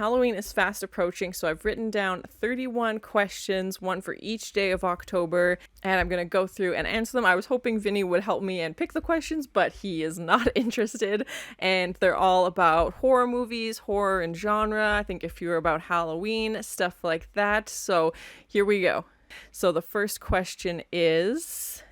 Halloween is fast approaching, so I've written down 31 questions, one for each day of October, and I'm going to go through and answer them. I was hoping Vinny would help me and pick the questions, but he is not interested, and they're all about horror movies, horror and genre. I think a few are about Halloween, stuff like that. So here we go. So the first question is...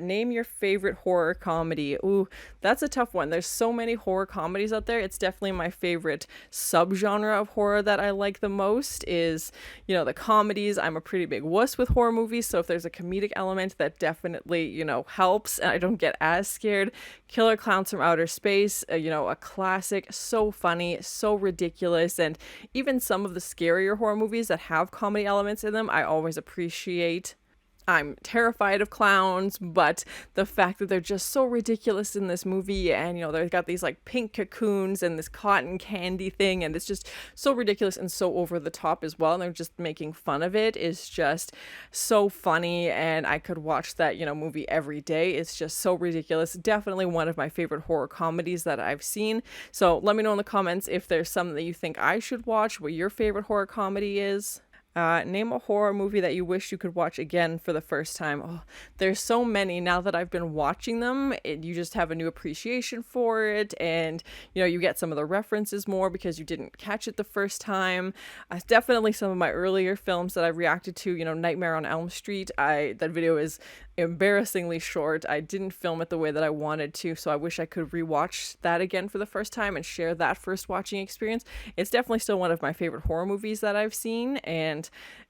name your favorite horror comedy. Ooh, that's a tough one. There's so many horror comedies out there. It's definitely my favorite subgenre of horror that I like the most is, the comedies. I'm a pretty big wuss with horror movies, so if there's a comedic element that definitely, helps and I don't get as scared. Killer Clowns from Outer Space, a classic, so funny, so ridiculous, and even some of the scarier horror movies that have comedy elements in them, I always appreciate. I'm terrified of clowns, but the fact that they're just so ridiculous in this movie and, they've got these like pink cocoons and this cotton candy thing and it's just so ridiculous and so over the top as well. And they're just making fun of it is just so funny. And I could watch that, movie every day. It's just so ridiculous. Definitely one of my favorite horror comedies that I've seen. So let me know in the comments if there's something that you think I should watch, what your favorite horror comedy is. Name a horror movie that you wish you could watch again for the first time. Oh, there's so many now that I've been watching them. You just have a new appreciation for it, and you get some of the references more because you didn't catch it the first time. Definitely some of my earlier films that I reacted to. Nightmare on Elm Street. That video is embarrassingly short. I didn't film it the way that I wanted to, so I wish I could rewatch that again for the first time and share that first watching experience. It's definitely still one of my favorite horror movies that I've seen, and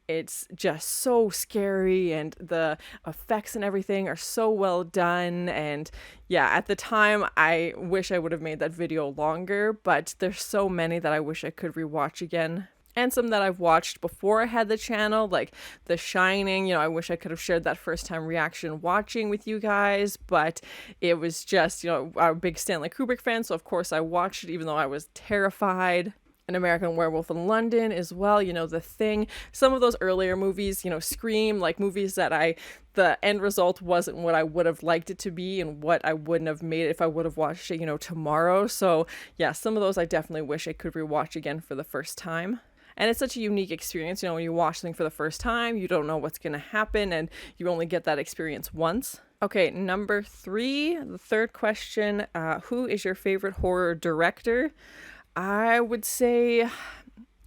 it's just so scary and the effects and everything are so well done. And yeah, at the time I wish I would have made that video longer, but there's so many that I wish I could rewatch again. And some that I've watched before I had the channel, like The Shining. I wish I could have shared that first time reaction watching with you guys, but it was just, I'm a big Stanley Kubrick fan, so of course I watched it even though I was terrified. An American Werewolf in London as well, The Thing. Some of those earlier movies, Scream, like movies that the end result wasn't what I would have liked it to be and what I wouldn't have made it if I would have watched it, tomorrow. So yeah, some of those I definitely wish I could rewatch again for the first time. And it's such a unique experience, when you watch something for the first time, you don't know what's going to happen and you only get that experience once. Okay, number 3, the third question, who is your favorite horror director? I would say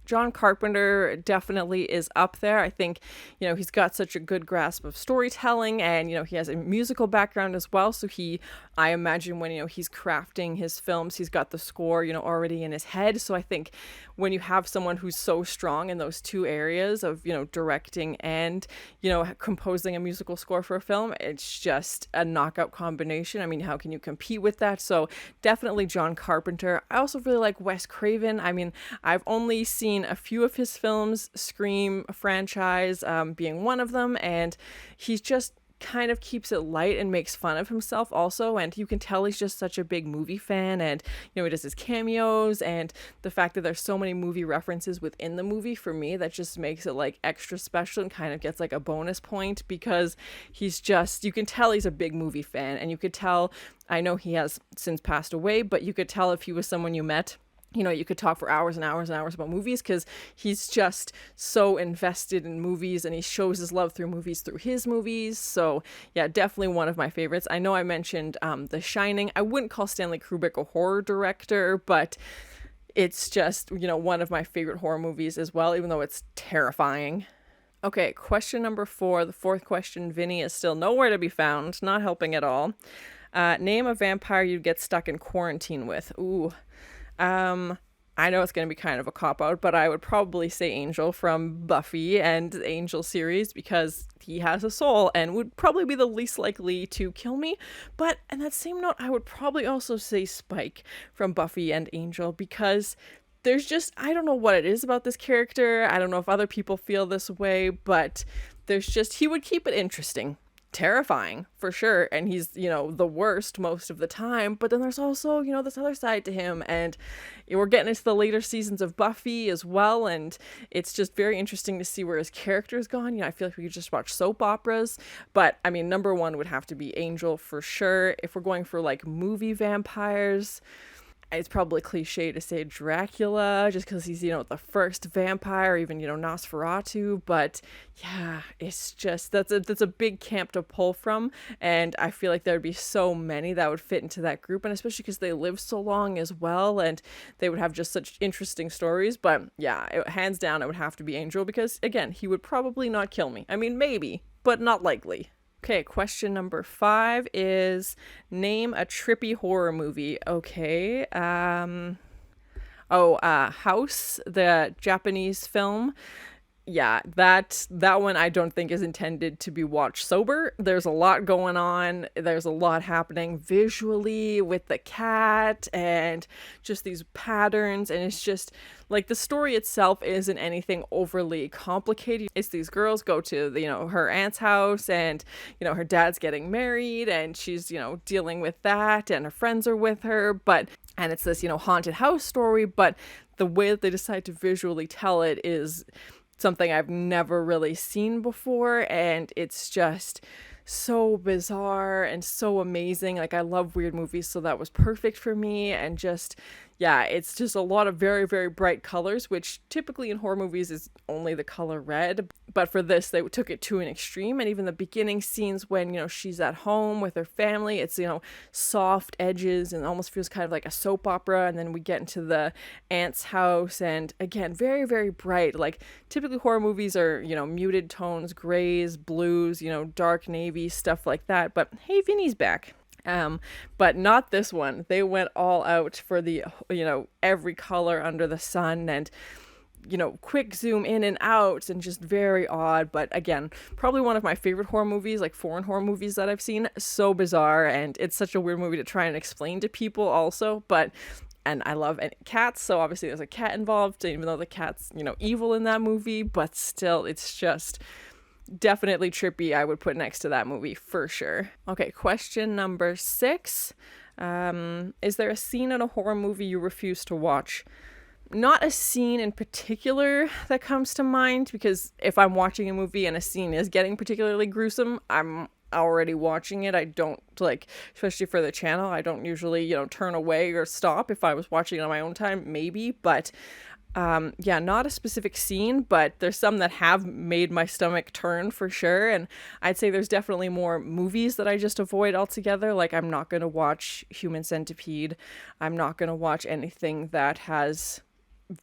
John Carpenter definitely is up there. I think, he's got such a good grasp of storytelling and, he has a musical background as well. So I imagine when, he's crafting his films, he's got the score, already in his head. So I think when you have someone who's so strong in those two areas of, directing and, composing a musical score for a film, it's just a knockout combination. I mean, how can you compete with that? So definitely John Carpenter. I also really like Wes Craven. I mean, I've only seen a few of his films, Scream franchise being one of them, and he's just kind of keeps it light and makes fun of himself also, and you can tell he's just such a big movie fan, and he does his cameos, and the fact that there's so many movie references within the movie, for me that just makes it like extra special and kind of gets like a bonus point because you can tell he's a big movie fan, and you could tell, I know he has since passed away, but you could tell if he was someone you met, you could talk for hours and hours and hours about movies because he's just so invested in movies and he shows his love through movies through his movies. So yeah, definitely one of my favorites. I know I mentioned The Shining. I wouldn't call Stanley Kubrick a horror director, but it's just, one of my favorite horror movies as well, even though it's terrifying. Okay, question number 4, the fourth question. Vinny is still nowhere to be found, not helping at all. Name a vampire you'd get stuck in quarantine with. Ooh. I know it's going to be kind of a cop-out, but I would probably say Angel from Buffy and the Angel series because he has a soul and would probably be the least likely to kill me. But in that same note, I would probably also say Spike from Buffy and Angel because there's just, I don't know what it is about this character. I don't know if other people feel this way, but he would keep it interesting. Terrifying for sure, and he's the worst most of the time, but then there's also this other side to him, and we're getting into the later seasons of Buffy as well, and it's just very interesting to see where his character's gone. I feel like we could just watch soap operas, but I mean, number 1 would have to be Angel for sure. If we're going for like movie vampires, it's probably cliche to say Dracula just because he's, the first vampire, even, Nosferatu. But yeah, it's just, that's a big camp to pull from. And I feel like there'd be so many that would fit into that group. And especially because they live so long as well. And they would have just such interesting stories. But yeah, hands down, it would have to be Angel because, again, he would probably not kill me. I mean, maybe, but not likely. Okay, question number 5 is name a trippy horror movie. Okay. House, the Japanese film. Yeah, that one I don't think is intended to be watched sober. There's a lot going on. There's a lot happening visually with the cat and just these patterns, and it's just like the story itself isn't anything overly complicated. It's these girls go to her aunt's house, and her dad's getting married, and she's dealing with that, and her friends are with her, and it's this haunted house story, but the way that they decide to visually tell it is something I've never really seen before, and it's just so bizarre and so amazing. Like, I love weird movies, so that was perfect for me. And just, yeah, it's just a lot of very, very bright colors, which typically in horror movies is only the color red. But for this, they took it to an extreme. And even the beginning scenes when, she's at home with her family, it's, soft edges and almost feels kind of like a soap opera. And then we get into the aunt's house, and again, very, very bright. Like, typically horror movies are, muted tones, grays, blues, dark navy, stuff like that. But hey, Vinny's back. But not this one. They went all out for the, every color under the sun, and quick zoom in and out, and just very odd. But again, probably one of my favorite horror movies, like foreign horror movies that I've seen. So bizarre, and it's such a weird movie to try and explain to people also. And I love cats, so obviously there's a cat involved, even though the cat's, evil in that movie, but still, it's just definitely trippy. I would put next to that movie for sure. Okay, question number 6. Is there a scene in a horror movie you refuse to watch? Not a scene in particular that comes to mind, because if I'm watching a movie and a scene is getting particularly gruesome, I'm already watching it. I don't, like, especially for the channel, I don't usually, turn away or stop. If I was watching it on my own time, maybe. But yeah, not a specific scene, but there's some that have made my stomach turn for sure. And I'd say there's definitely more movies that I just avoid altogether. Like, I'm not going to watch Human Centipede. I'm not going to watch anything that has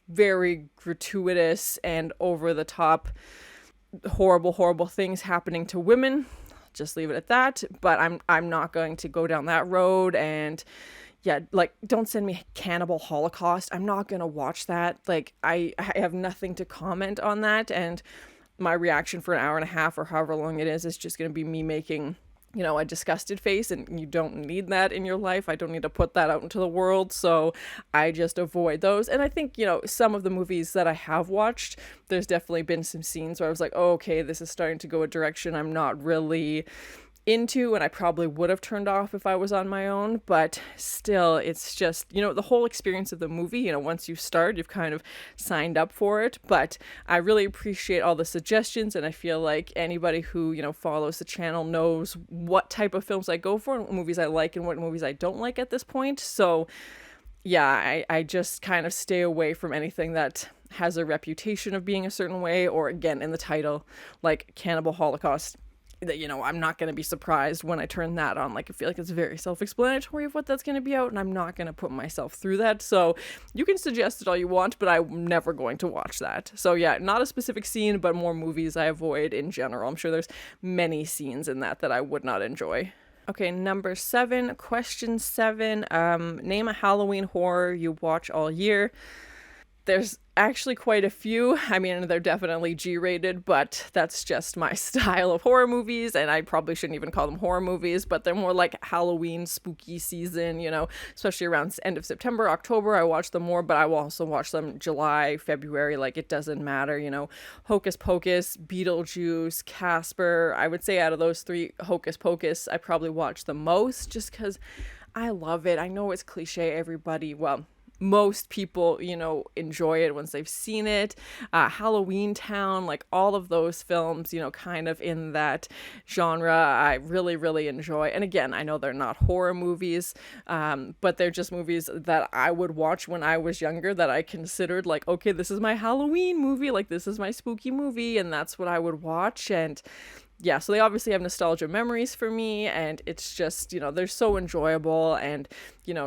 very gratuitous and over the top horrible things happening to women. Just leave it at that. But I'm not going to go down that road. And yeah, like, don't send me Cannibal Holocaust. I'm not gonna watch that. Like, I have nothing to comment on that, and my reaction for an hour and a half or however long it is just gonna be me making, a disgusted face, and you don't need that in your life. I don't need to put that out into the world, so I just avoid those. And I think, some of the movies that I have watched, there's definitely been some scenes where I was like, oh, okay, this is starting to go a direction I'm not really into, and I probably would have turned off if I was on my own. But still, it's just, the whole experience of the movie, once you start, you've kind of signed up for it. But I really appreciate all the suggestions, and I feel like anybody who, follows the channel knows what type of films I go for, and what movies I like and what movies I don't like at this point. So yeah, I just kind of stay away from anything that has a reputation of being a certain way, or again, in the title, like Cannibal Holocaust, that, I'm not going to be surprised when I turn that on. Like, I feel like it's very self-explanatory of what that's going to be out, and I'm not going to put myself through that. So you can suggest it all you want, but I'm never going to watch that. So yeah, not a specific scene, but more movies I avoid in general. I'm sure there's many scenes in that I would not enjoy. Okay, number 7, question 7. Name a Halloween horror you watch all year. There's actually quite a few. I mean, they're definitely G-rated, but that's just my style of horror movies, and I probably shouldn't even call them horror movies, but they're more like Halloween spooky season, especially around end of September, October. I watch them more, but I will also watch them July, February, like, it doesn't matter, Hocus Pocus, Beetlejuice, Casper. I would say out of those 3, Hocus Pocus I probably watch the most, just because I love it. I know it's cliche, everybody, well, most people, enjoy it once they've seen it. Halloween Town, like all of those films, kind of in that genre, I really, really enjoy. And again, I know they're not horror movies, but they're just movies that I would watch when I was younger, that I considered like, okay, this is my Halloween movie, like this is my spooky movie, and that's what I would watch. And yeah, so they obviously have nostalgia memories for me, and it's just, they're so enjoyable, and,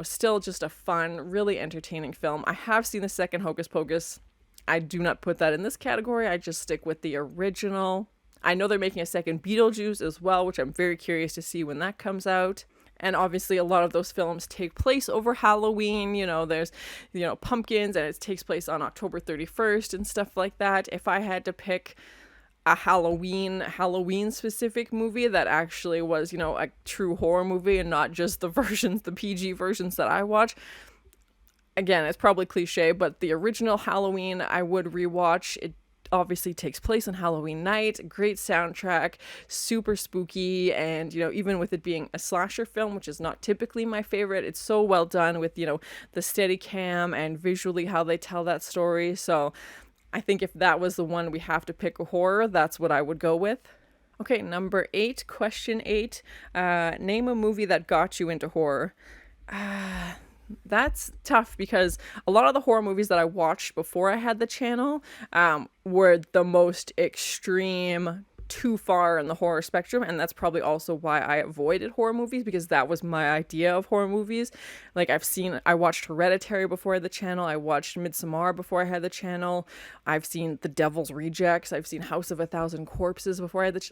still just a fun, really entertaining film. I have seen the second Hocus Pocus. I do not put that in this category. I just stick with the original. I know they're making a second Beetlejuice as well, which I'm very curious to see when that comes out. And obviously a lot of those films take place over Halloween. There's, pumpkins, and it takes place on October 31st and stuff like that. If I had to pick a Halloween specific movie that actually was, a true horror movie and not just the PG versions that I watch. Again, it's probably cliche, but the original Halloween I would rewatch. It obviously takes place on Halloween night, great soundtrack, super spooky, and even with it being a slasher film, which is not typically my favorite, it's so well done with the steady cam and visually how they tell that story. So I think if that was the one we have to pick a horror, that's what I would go with. Okay, number 8, question 8. Name a movie that got you into horror. That's tough because a lot of the horror movies that I watched before I had the channel were the most extreme, too far in the horror spectrum, and that's probably also why I avoided horror movies, because that was my idea of horror movies. Like I watched Hereditary before I had the channel, I watched Midsommar before I had the channel, I've seen The Devil's Rejects, I've seen House of a Thousand Corpses before I had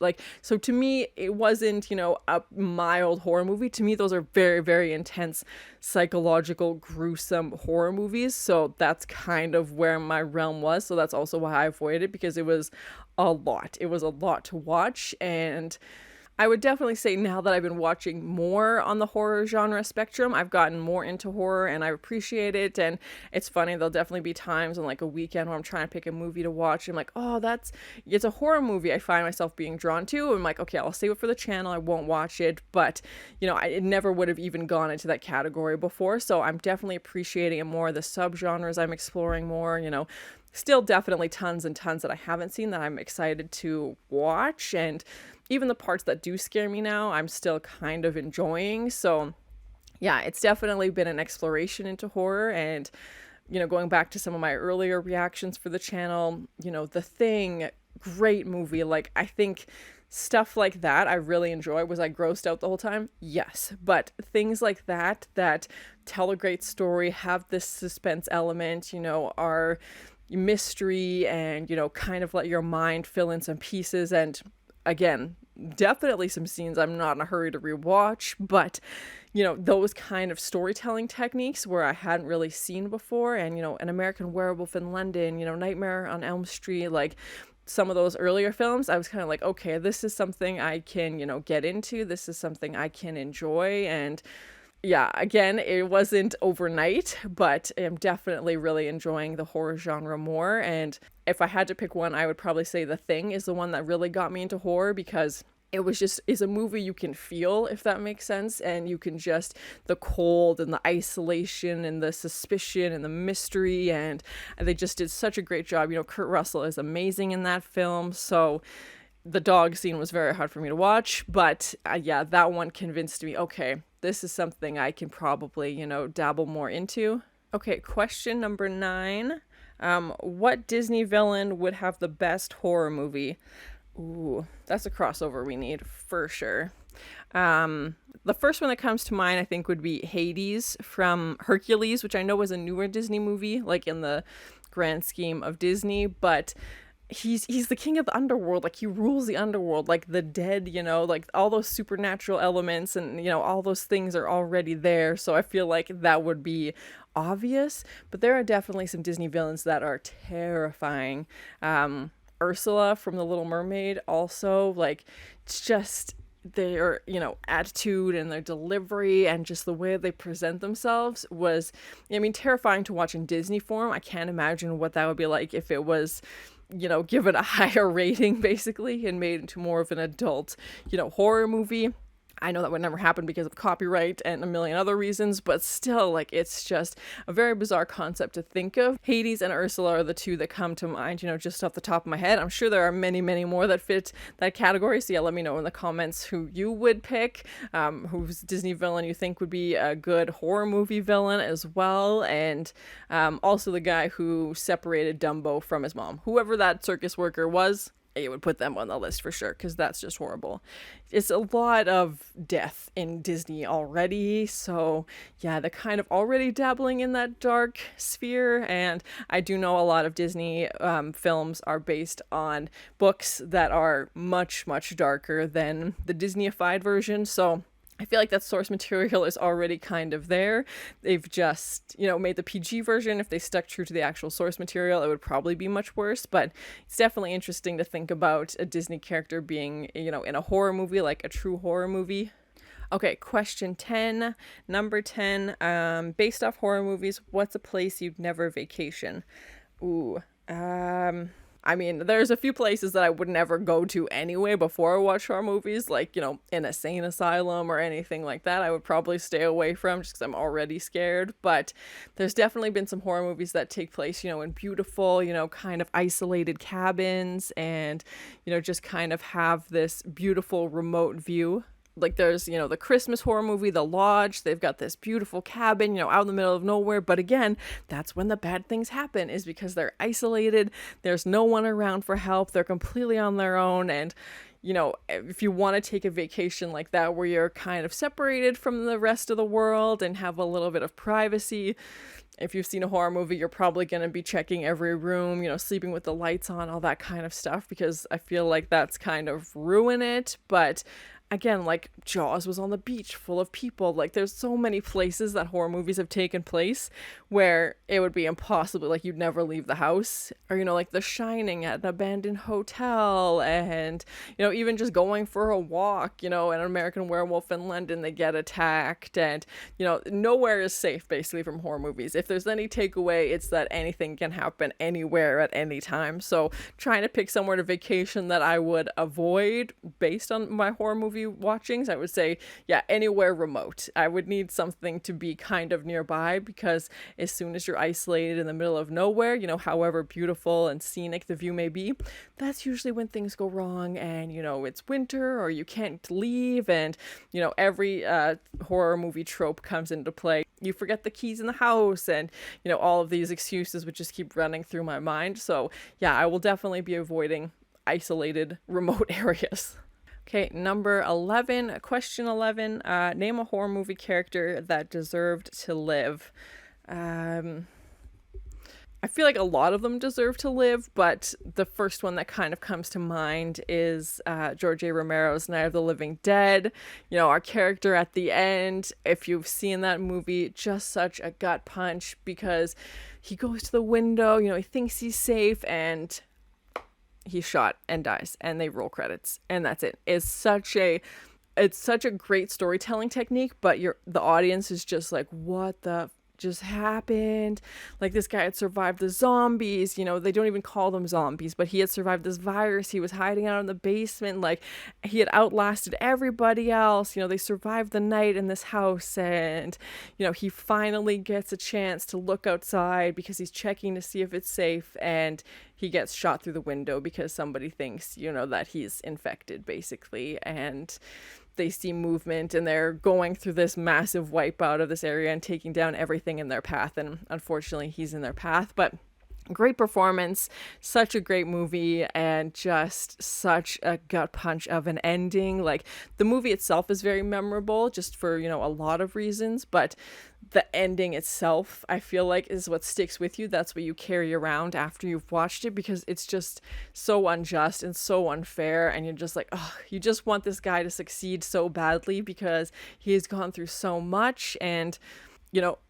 so to me it wasn't a mild horror movie. To me those are very, very intense, psychological, gruesome horror movies, so that's kind of where my realm was. So that's also why I avoided it, because it was a lot to watch. And I would definitely say now that I've been watching more on the horror genre spectrum, I've gotten more into horror and I appreciate it. And it's funny, there'll definitely be times on like a weekend where I'm trying to pick a movie to watch. I'm like, oh, it's a horror movie I find myself being drawn to. I'm like, okay, I'll save it for the channel, I won't watch it. But it never would have even gone into that category before. So I'm definitely appreciating it more. The subgenres I'm exploring more, still definitely tons and tons that I haven't seen that I'm excited to watch. And even the parts that do scare me now, I'm still kind of enjoying. So yeah, it's definitely been an exploration into horror. And, going back to some of my earlier reactions for the channel, The Thing, great movie. Like, I think stuff like that I really enjoy. Was I grossed out the whole time? Yes. But things like that tell a great story, have this suspense element, are mystery, and kind of let your mind fill in some pieces. And again, definitely some scenes I'm not in a hurry to rewatch, but those kind of storytelling techniques where I hadn't really seen before. And An American Werewolf in London, Nightmare on Elm Street, like some of those earlier films, I was kind of like, okay, this is something I can get into, this is something I can enjoy. And yeah, again, it wasn't overnight, but I'm definitely really enjoying the horror genre more. And if I had to pick one, I would probably say The Thing is the one that really got me into horror, because it's a movie you can feel, if that makes sense. And you can just, the cold and the isolation and the suspicion and the mystery, and they just did such a great job. Kurt Russell is amazing in that film. So the dog scene was very hard for me to watch, but yeah, that one convinced me, okay, this is something I can probably, dabble more into. Okay, question number 9. What Disney villain would have the best horror movie? Ooh, that's a crossover we need for sure. The first one that comes to mind, I think, would be Hades from Hercules, which I know was a newer Disney movie, like in the grand scheme of Disney, but he's the king of the underworld. Like, he rules the underworld, like the dead, like all those supernatural elements, and all those things are already there. So I feel like that would be obvious, but there are definitely some Disney villains that are terrifying. Ursula from The Little Mermaid also, like, it's just their attitude and their delivery and just the way they present themselves was, terrifying to watch in Disney form. I can't imagine what that would be like if it was given a higher rating basically and made into more of an adult horror movie. I know that would never happen because of copyright and a million other reasons, but still, like, it's just a very bizarre concept to think of. Hades and Ursula are the two that come to mind, just off the top of my head. I'm sure there are many, many more that fit that category. So yeah, let me know in the comments who you would pick, whose Disney villain you think would be a good horror movie villain as well, and also the guy who separated Dumbo from his mom. Whoever that circus worker was, you would put them on the list for sure, because that's just horrible. It's a lot of death in Disney already, so yeah, they're kind of already dabbling in that dark sphere, and I do know a lot of Disney films are based on books that are much, much darker than the Disney-ified version, so I feel like that source material is already kind of there. They've just, made the PG version. If they stuck true to the actual source material, it would probably be much worse. But it's definitely interesting to think about a Disney character being, in a horror movie, like a true horror movie. Okay, question 10. Number 10. Based off horror movies, what's a place you'd never vacation? Ooh. I mean, there's a few places that I would never go to anyway before I watch horror movies, like, an insane asylum or anything like that. I would probably stay away from just because I'm already scared. But there's definitely been some horror movies that take place, in beautiful, kind of isolated cabins and, just kind of have this beautiful remote view. Like there's, the Christmas horror movie, The Lodge. They've got this beautiful cabin, out in the middle of nowhere. But again, that's when the bad things happen, is because they're isolated. There's no one around for help. They're completely on their own. And, if you want to take a vacation like that where you're kind of separated from the rest of the world and have a little bit of privacy, if you've seen a horror movie, you're probably going to be checking every room, sleeping with the lights on, all that kind of stuff, because I feel like that's kind of ruin it. But again, like Jaws was on the beach full of people. Like there's so many places that horror movies have taken place where it would be impossible. Like you'd never leave the house, or, like The Shining at an abandoned hotel, and, even just going for a walk, an American Werewolf in London, they get attacked, and, nowhere is safe basically from horror movies. If there's any takeaway, it's that anything can happen anywhere at any time. So trying to pick somewhere to vacation that I would avoid based on my horror movie watchings, I would say, yeah, anywhere remote. I would need something to be kind of nearby, because as soon as you're isolated in the middle of nowhere, however beautiful and scenic the view may be, that's usually when things go wrong, and, it's winter or you can't leave, and, every horror movie trope comes into play. You forget the keys in the house, and, all of these excuses would just keep running through my mind. So yeah, I will definitely be avoiding isolated remote areas. Okay, number 11, question 11, name a horror movie character that deserved to live. I feel like a lot of them deserve to live, but the first one that kind of comes to mind is George A. Romero's Night of the Living Dead. Our character at the end, if you've seen that movie, just such a gut punch, because he goes to the window, he thinks he's safe, and he's shot and dies, and they roll credits, and that's it. It's such a great storytelling technique, but the audience is just like, what the just happened? Like, this guy had survived the zombies, they don't even call them zombies, but he had survived this virus. He was hiding out in the basement, like he had outlasted everybody else. They survived the night in this house, and he finally gets a chance to look outside because he's checking to see if it's safe, and he gets shot through the window because somebody thinks that he's infected, basically. And they see movement, and they're going through this massive wipeout of this area and taking down everything in their path. And unfortunately, he's in their path. But great performance, such a great movie, and just such a gut punch of an ending. Like, the movie itself is very memorable just for, a lot of reasons, but the ending itself, I feel like, is what sticks with you. That's what you carry around after you've watched it, because it's just so unjust and so unfair, and you're just like, oh, you just want this guy to succeed so badly because he has gone through so much. And,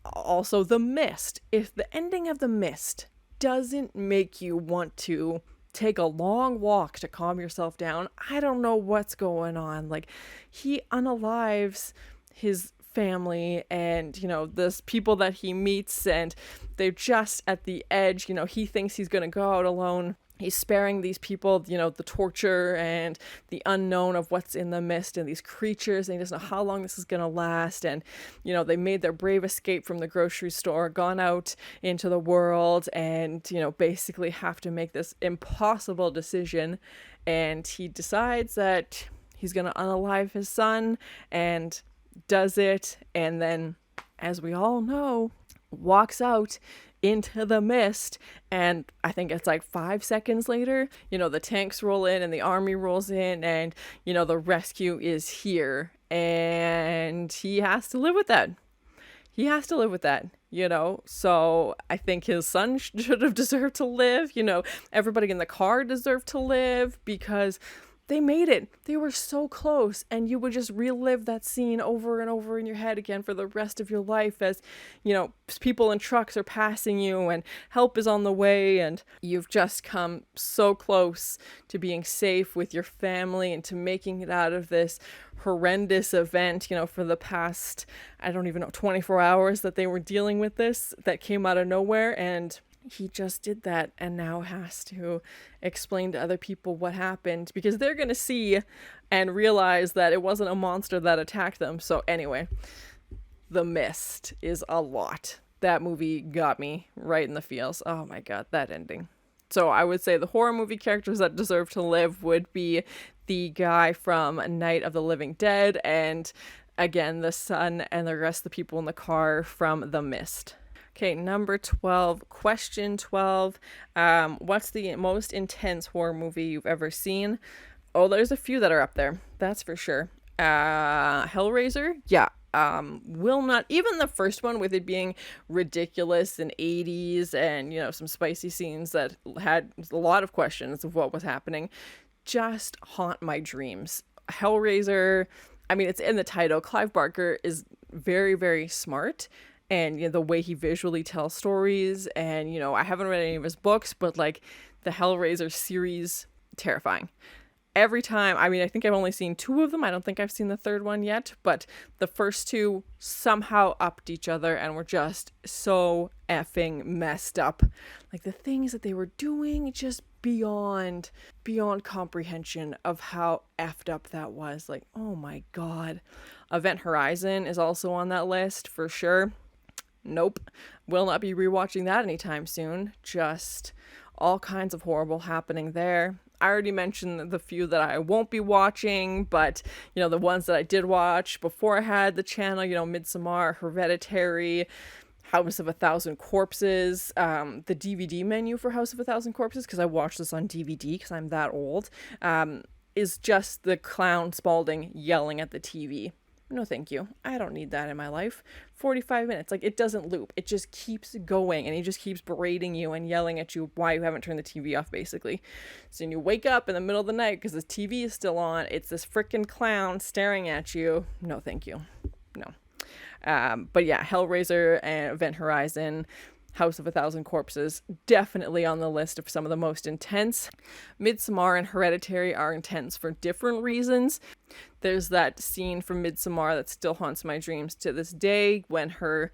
also The Mist. If the ending of The Mist doesn't make you want to take a long walk to calm yourself down, I don't know what's going on. Like, he unalives his family, and this people that he meets, and they're just at the edge. He thinks he's gonna go out alone, he's sparing these people, you know, the torture and the unknown of what's in the mist and these creatures, and he doesn't know how long this is going to last. And, you know, they made their brave escape from the grocery store, gone out into the world, and, you know, basically have to make this impossible decision. And he decides that he's going to unalive his son and does it. And then, as we all know, walks out into the mist, and I think it's like 5 seconds later, you know, the tanks roll in and the army rolls in, and, you know, the rescue is here, and he has to live with that. You know, so I think his son should have deserved to live. You know, everybody in the car deserved to live, because they made it. They were so close, and you would just relive that scene over and over in your head again for the rest of your life, as, you know, people in trucks are passing you and help is on the way, and you've just come so close to being safe with your family and to making it out of this horrendous event, you know, for the past, I don't even know, 24 hours that they were dealing with this, that came out of nowhere. And he just did that, and now has to explain to other people what happened, because they're going to see and realize that it wasn't a monster that attacked them. So anyway, The Mist is a lot. That movie got me right in the feels. Oh my God, that ending. So I would say the horror movie characters that deserve to live would be the guy from Night of the Living Dead, and again, the son and the rest of the people in the car from The Mist. Okay, number 12, question 12. What's the most intense horror movie you've ever seen? Oh, there's a few that are up there. That's for sure. Hellraiser? Yeah. Will not, even the first one, with it being ridiculous and 80s and, you know, some spicy scenes that had a lot of questions of what was happening, just haunt my dreams. Hellraiser, I mean, it's in the title. Clive Barker is very, very smart. And, you know, the way he visually tells stories, and, you know, I haven't read any of his books, but like the Hellraiser series, terrifying. Every time, I mean, I think I've only seen 2 of them. I don't think I've seen the 3rd one yet, but the first 2 somehow upped each other and were just so effing messed up. Like the things that they were doing, just beyond comprehension of how effed up that was. Like, oh my God. Event Horizon is also on that list for sure. Nope. Will not be rewatching that anytime soon. Just all kinds of horrible happening there. I already mentioned the few that I won't be watching, but, you know, the ones that I did watch before I had the channel, you know, Midsommar, Hereditary, House of a Thousand Corpses, the DVD menu for House of a Thousand Corpses, because I watched this on DVD because I'm that old, is just the clown Spaulding yelling at the TV. No, thank you. I don't need that in my life. 45 minutes. Like, it doesn't loop. It just keeps going, and he just keeps berating you and yelling at you why you haven't turned the TV off, basically. So when you wake up in the middle of the night because the TV is still on, it's this freaking clown staring at you. No, thank you. No. But yeah, Hellraiser and Event Horizon, House of a Thousand Corpses, definitely on the list of some of the most intense. Midsommar and Hereditary are intense for different reasons. There's that scene from Midsommar that still haunts my dreams to this day, when her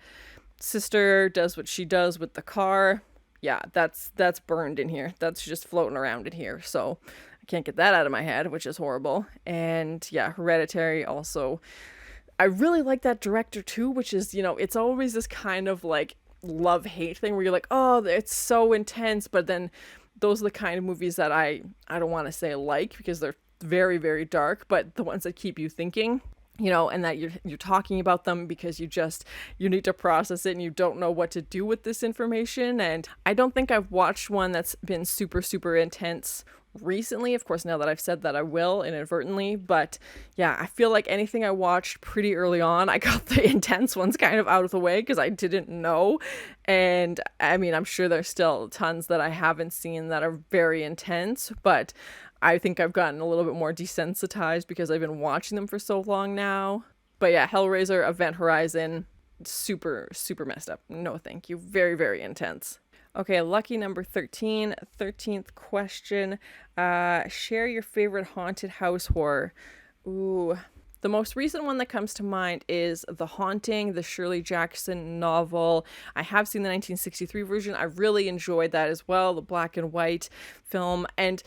sister does what she does with the car. Yeah, that's burned in here. That's just floating around in here. So I can't get that out of my head, which is horrible. And yeah, Hereditary also. I really like that director too, which is, you know, it's always this kind of like love-hate thing where you're like, oh, it's so intense, but then those are the kind of movies that I don't want to say like, because they're very, very dark, but the ones that keep you thinking, you know, and that you're talking about them because you need to process it and you don't know what to do with this information. And I don't think I've watched one that's been super, super intense recently. Of course, now that I've said that, I will inadvertently, but yeah, I feel like anything I watched pretty early on, I got the intense ones kind of out of the way because I didn't know. And I mean, I'm sure there's still tons that I haven't seen that are very intense, but I think I've gotten a little bit more desensitized because I've been watching them for so long now. But yeah, Hellraiser, Event Horizon, super, super messed up. No, thank you. Very, very intense. Okay, lucky number 13, 13th question. Share your favorite haunted house horror. Ooh, The most recent one that comes to mind is The Haunting, the Shirley Jackson novel. I have seen the 1963 version. I really enjoyed that as well, the black and white film. And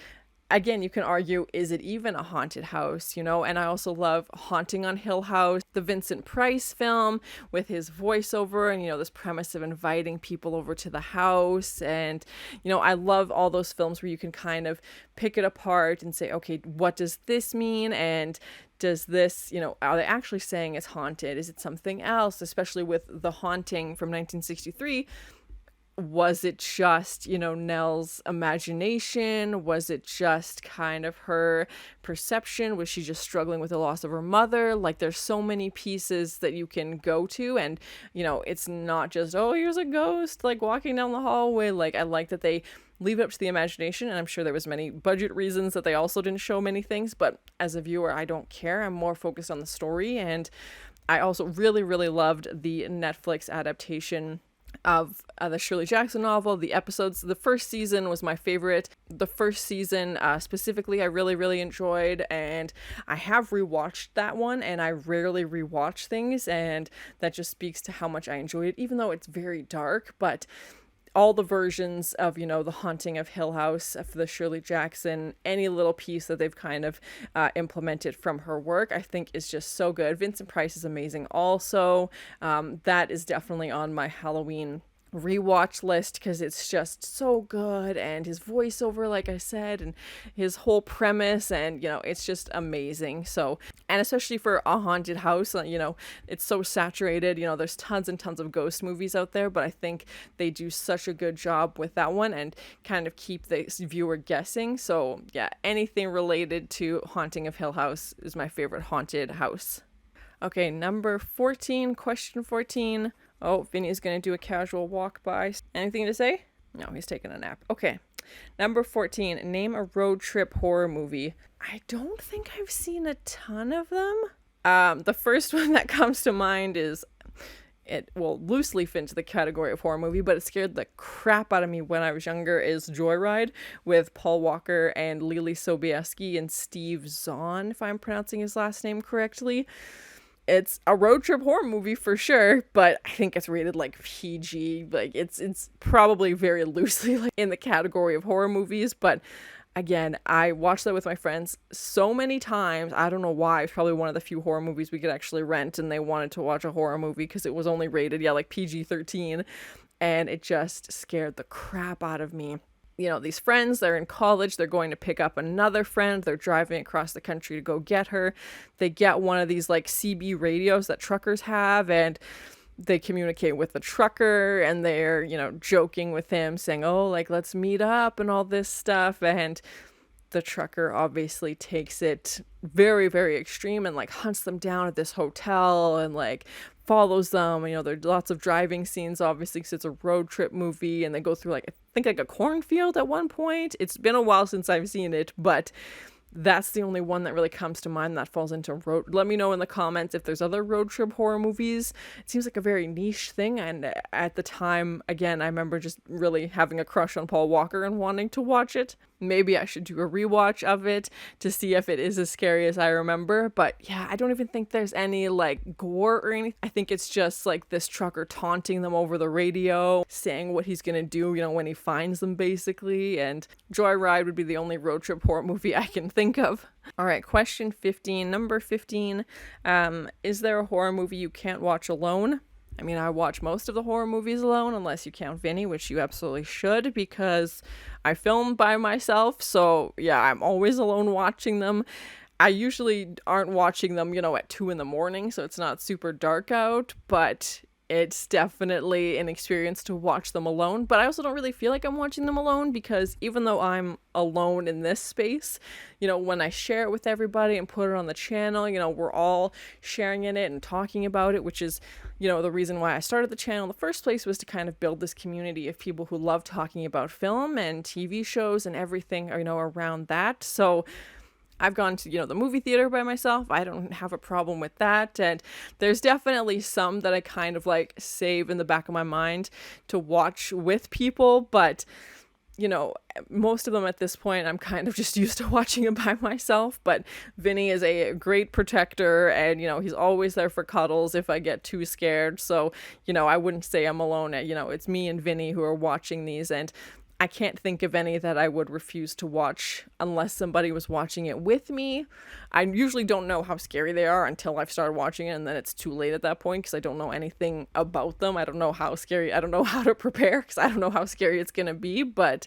again, you can argue, is it even a haunted house, you know? And I also love Haunting on Hill House, the Vincent Price film with his voiceover and, you know, this premise of inviting people over to the house. And, you know, I love all those films where you can kind of pick it apart and say, okay, what does this mean? And does this, you know, are they actually saying it's haunted? Is it something else? Especially with The Haunting from 1963. Was it just, you know, Nell's imagination? Was it just kind of her perception? Was she just struggling with the loss of her mother? Like, there's so many pieces that you can go to, and, you know, it's not just, oh, here's a ghost, like, walking down the hallway. Like, I like that they leave it up to the imagination, and I'm sure there was many budget reasons that they also didn't show many things, but as a viewer, I don't care. I'm more focused on the story, and I also really, really loved the Netflix adaptation of the Shirley Jackson novel. The episodes, the first season was my favorite. The first season specifically I really, really enjoyed, and I have rewatched that one, and I rarely rewatch things, and that just speaks to how much I enjoyed it, even though it's very dark. But all the versions of, you know, The Haunting of Hill House, of the Shirley Jackson, any little piece that they've kind of implemented from her work, I think is just so good. Vincent Price is amazing also. That is definitely on my Halloween rewatch list because it's just so good, and his voiceover, like I said, and his whole premise, and, you know, it's just amazing. So, and especially for a haunted house, you know, it's so saturated, you know, there's tons and tons of ghost movies out there, but I think they do such a good job with that one and kind of keep the viewer guessing. So yeah, anything related to Haunting of Hill House is my favorite haunted house. Okay, number 14, question 14. Oh, Vinny's going to do a casual walk by. Anything to say? No, he's taking a nap. Okay. Number 14, name a road trip horror movie. I don't think I've seen a ton of them. The first one that comes to mind is, it will loosely fit into the category of horror movie, but it scared the crap out of me when I was younger, is Joyride with Paul Walker and Lily Sobieski and Steve Zahn, if I'm pronouncing his last name correctly. It's a road trip horror movie for sure, but I think it's rated like PG. Like it's probably very loosely like in the category of horror movies, but again, I watched that with my friends so many times. I don't know why. It's probably one of the few horror movies we could actually rent, and they wanted to watch a horror movie because it was only rated, like PG-13, and it just scared the crap out of me. You know, these friends, they're in college, they're going to pick up another friend, they're driving across the country to go get her. They get one of these like CB radios that truckers have, and they communicate with the trucker, and they're, you know, joking with him, saying, oh, like, let's meet up and all this stuff. And the trucker obviously takes it very, very extreme and like hunts them down at this hotel and like follows them. You know, there's lots of driving scenes, obviously, because it's a road trip movie, and they go through like, I think like a cornfield at one point. It's been a while since I've seen it, but that's the only one that really comes to mind that falls into road. Let me know in the comments if there's other road trip horror movies. It seems like a very niche thing, and at the time, again, I remember just really having a crush on Paul Walker and wanting to watch it. Maybe I should do a rewatch of it to see if it is as scary as I remember. But yeah, I don't even think there's any like gore or anything. I think it's just like this trucker taunting them over the radio, saying what he's gonna do, you know, when he finds them, basically. And Joyride would be the only road trip horror movie I can think of. All right, question 15, number 15. Is there a horror movie you can't watch alone? I mean, I watch most of the horror movies alone, unless you count Vinny, which you absolutely should, because I film by myself. So yeah, I'm always alone watching them. I usually aren't watching them, you know, at 2 a.m, so it's not super dark out, but it's definitely an experience to watch them alone. But I also don't really feel like I'm watching them alone, because even though I'm alone in this space, you know, when I share it with everybody and put it on the channel, you know, we're all sharing in it and talking about it, which is, you know, the reason why I started the channel in the first place, was to kind of build this community of people who love talking about film and TV shows and everything, you know, around that. So I've gone to, you know, the movie theater by myself. I don't have a problem with that. And there's definitely some that I kind of like save in the back of my mind to watch with people. But you know, most of them at this point, I'm kind of just used to watching it by myself, but Vinny is a great protector, and, you know, he's always there for cuddles if I get too scared. So, you know, I wouldn't say I'm alone. You know, it's me and Vinny who are watching these, and I can't think of any that I would refuse to watch unless somebody was watching it with me. I usually don't know how scary they are until I've started watching it, and then it's too late at that point because I don't know anything about them. I don't know how scary, I don't know how to prepare because I don't know how scary it's going to be. But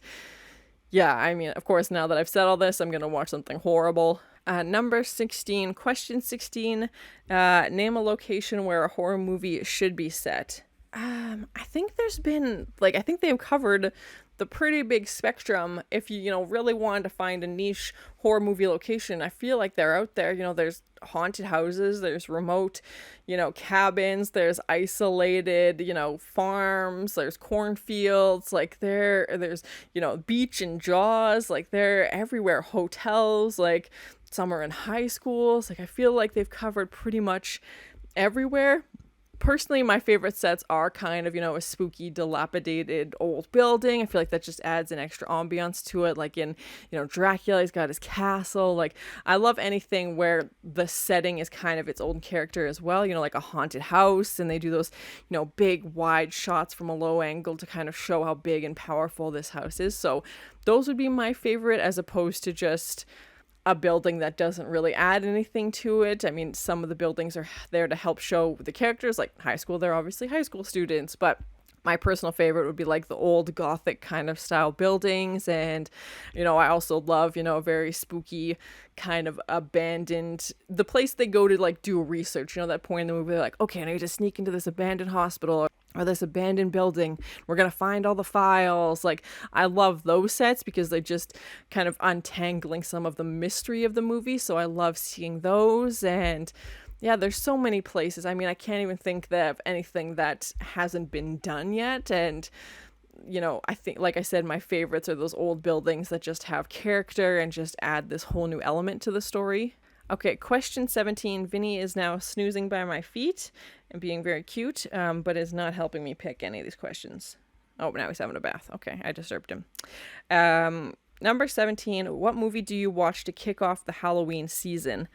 yeah, I mean, of course, now that I've said all this, I'm going to watch something horrible. Number 16, question 16, name a location where a horror movie should be set. I think there's been, like, I think they've covered the pretty big spectrum. If you, you know, really wanted to find a niche horror movie location, I feel like they're out there. You know, there's haunted houses, there's remote, you know, cabins, there's isolated, you know, farms, there's cornfields, like there's, you know, beach and Jaws, like they're everywhere, hotels, like some are in high schools. Like I feel like they've covered pretty much everywhere. Personally, my favorite sets are kind of, you know, a spooky, dilapidated old building. I feel like that just adds an extra ambiance to it. Like in, you know, Dracula, he's got his castle. Like, I love anything where the setting is kind of its own character as well. You know, like a haunted house, and they do those, you know, big, wide shots from a low angle to kind of show how big and powerful this house is. So those would be my favorite, as opposed to just a building that doesn't really add anything to it. I mean, some of the buildings are there to help show the characters, like high school, they're obviously high school students, but my personal favorite would be like the old Gothic kind of style buildings. And, you know, I also love, you know, a very spooky kind of abandoned, the place they go to like do research, you know, that point in the movie, they're like, okay, I need to sneak into this abandoned hospital or this abandoned building. We're going to find all the files. Like, I love those sets because they just kind of untangling some of the mystery of the movie. So I love seeing those. And yeah, there's so many places. I mean, I can't even think of anything that hasn't been done yet. And, you know, I think, like I said, my favorites are those old buildings that just have character and just add this whole new element to the story. Okay, question 17. Vinny is now snoozing by my feet and being very cute, but is not helping me pick any of these questions. Oh, now he's having a bath. Okay, I disturbed him. Number 17. What movie do you watch to kick off the Halloween season?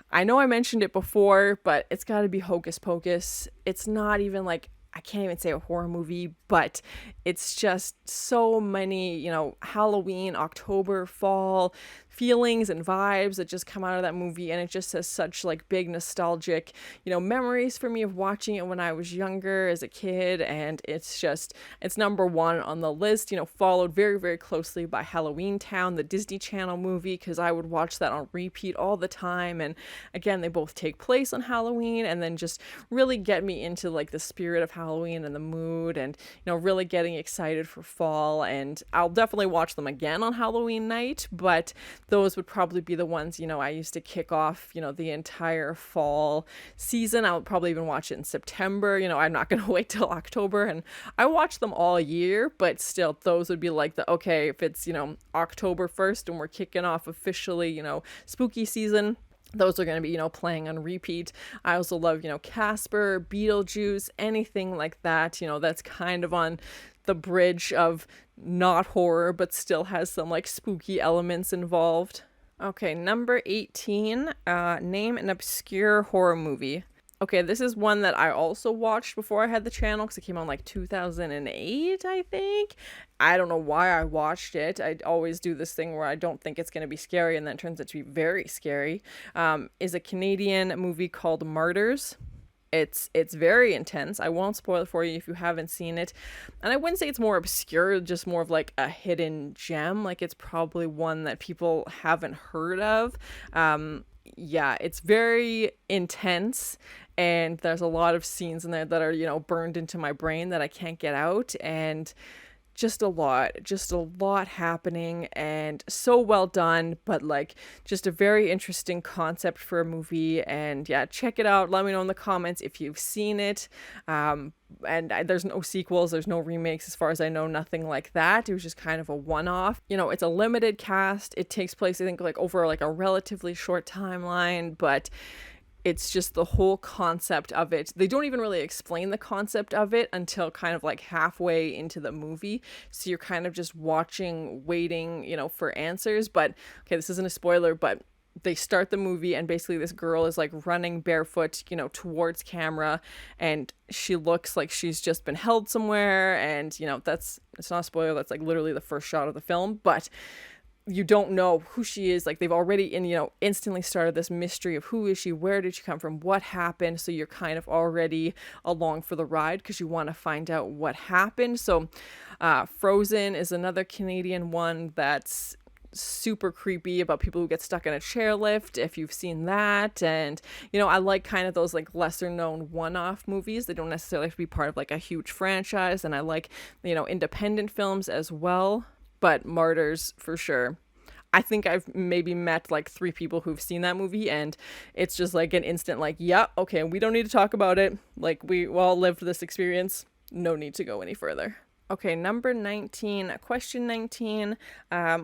I know I mentioned it before, but it's got to be Hocus Pocus. It's not even like, I can't even say a horror movie, but it's just so many, you know, Halloween, October, fall feelings and vibes that just come out of that movie. And it just has such like big nostalgic, you know, memories for me of watching it when I was younger as a kid. And it's just, it's number one on the list, you know, followed very, very closely by Halloween Town, the Disney Channel movie, because I would watch that on repeat all the time. And again, they both take place on Halloween and then just really get me into like the spirit of Halloween and the mood, and, you know, really getting excited for fall. And I'll definitely watch them again on Halloween night, but those would probably be the ones, you know, I used to kick off, you know, the entire fall season. I'll probably even watch it in September. You know, I'm not going to wait till October, and I watch them all year, but still those would be like the, okay, if it's, you know, October 1st and we're kicking off officially, you know, spooky season, those are going to be, you know, playing on repeat. I also love, you know, Casper, Beetlejuice, anything like that, you know, that's kind of on the bridge of not horror, but still has some like spooky elements involved. Okay, number 18, name an obscure horror movie. Okay, this is one that I also watched before I had the channel because it came on like 2008, I think. I don't know why I watched it. I always do this thing where I don't think it's going to be scary and then it turns out to be very scary. Is a Canadian movie called Martyrs. It's very intense. I won't spoil it for you if you haven't seen it. And I wouldn't say it's more obscure, just more of like a hidden gem. Like it's probably one that people haven't heard of. Yeah, it's very intense, and there's a lot of scenes in there that are, you know, burned into my brain that I can't get out, and just a lot happening, and so well done, but like just a very interesting concept for a movie. And yeah, check it out. Let me know in the comments if you've seen it. There's no sequels, there's no remakes as far as I know, nothing like that. It was just kind of a one-off. You know, it's a limited cast. It takes place, I think, like over like a relatively short timeline, but It's just the whole concept of it. They don't even really explain the concept of it until kind of like halfway into the movie. So you're kind of just watching, waiting, for answers. But okay, this isn't a spoiler, but they start the movie and basically this girl is like running barefoot, towards camera, and she looks like she's just been held somewhere. And, it's not a spoiler. That's like literally the first shot of the film, but you don't know who she is. Like they've already instantly started this mystery of who is she, where did she come from, what happened. So you're kind of already along for the ride because you want to find out what happened. So Frozen is another Canadian one that's super creepy, about people who get stuck in a chairlift, if you've seen that. And I like kind of those like lesser known one-off movies. They don't necessarily have to be part of like a huge franchise. And I like independent films as well, but Martyrs for sure. I think I've maybe met like 3 people who've seen that movie, and it's just like an instant like, yeah, okay, we don't need to talk about it, like we all lived this experience, no need to go any further. Okay, number 19, question 19.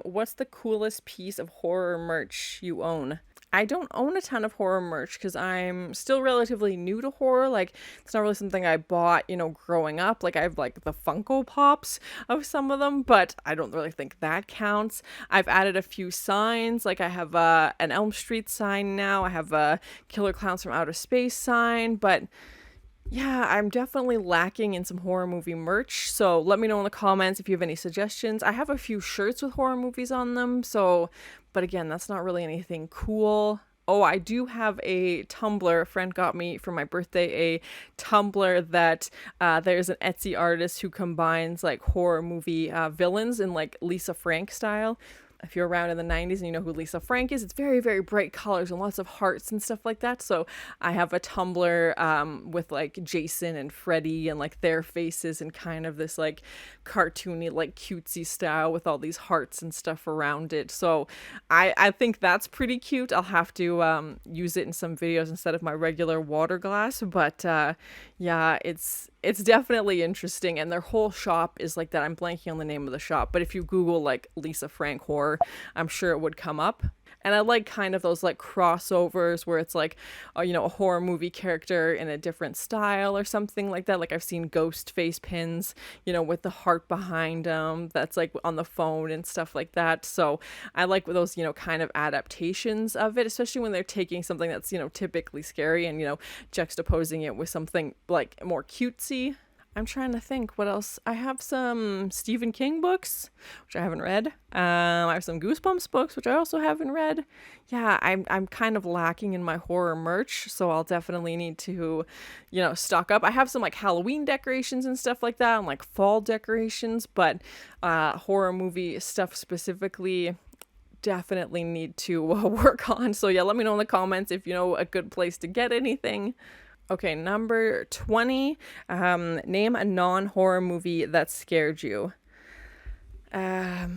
What's the coolest piece of horror merch you own? I don't own a ton of horror merch because I'm still relatively new to horror. Like, it's not really something I bought, growing up. Like, I have like the Funko Pops of some of them, but I don't really think that counts. I've added a few signs. Like, I have an Elm Street sign now. I have a Killer Clowns from Outer Space sign, but yeah, I'm definitely lacking in some horror movie merch. So let me know in the comments if you have any suggestions. I have a few shirts with horror movies on them. So, but again, that's not really anything cool. Oh, I do have a Tumblr. A friend got me for my birthday a Tumblr that there's an Etsy artist who combines like horror movie villains in like Lisa Frank style. If you're around in the 90s and you know who Lisa Frank is, it's very, very bright colors and lots of hearts and stuff like that. So I have a Tumblr with like Jason and Freddy and like their faces and kind of this like cartoony, like cutesy style with all these hearts and stuff around it. So I think that's pretty cute. I'll have to use it in some videos instead of my regular water glass. But yeah, it's definitely interesting, and their whole shop is like that. I'm blanking on the name of the shop, but if you Google like Lisa Frank horror, I'm sure it would come up. And I like kind of those like crossovers where it's like, a horror movie character in a different style or something like that. Like I've seen ghost face pins, with the heart behind them that's like on the phone and stuff like that. So I like those, kind of adaptations of it, especially when they're taking something that's, typically scary and, juxtaposing it with something like more cutesy. I'm trying to think what else. I have some Stephen King books, which I haven't read. I have some Goosebumps books, which I also haven't read. Yeah, I'm kind of lacking in my horror merch, so I'll definitely need to, stock up. I have some like Halloween decorations and stuff like that, and like fall decorations, but horror movie stuff specifically, definitely need to work on. So yeah, let me know in the comments if you know a good place to get anything. Okay, number 20. Name a non-horror movie that scared you. I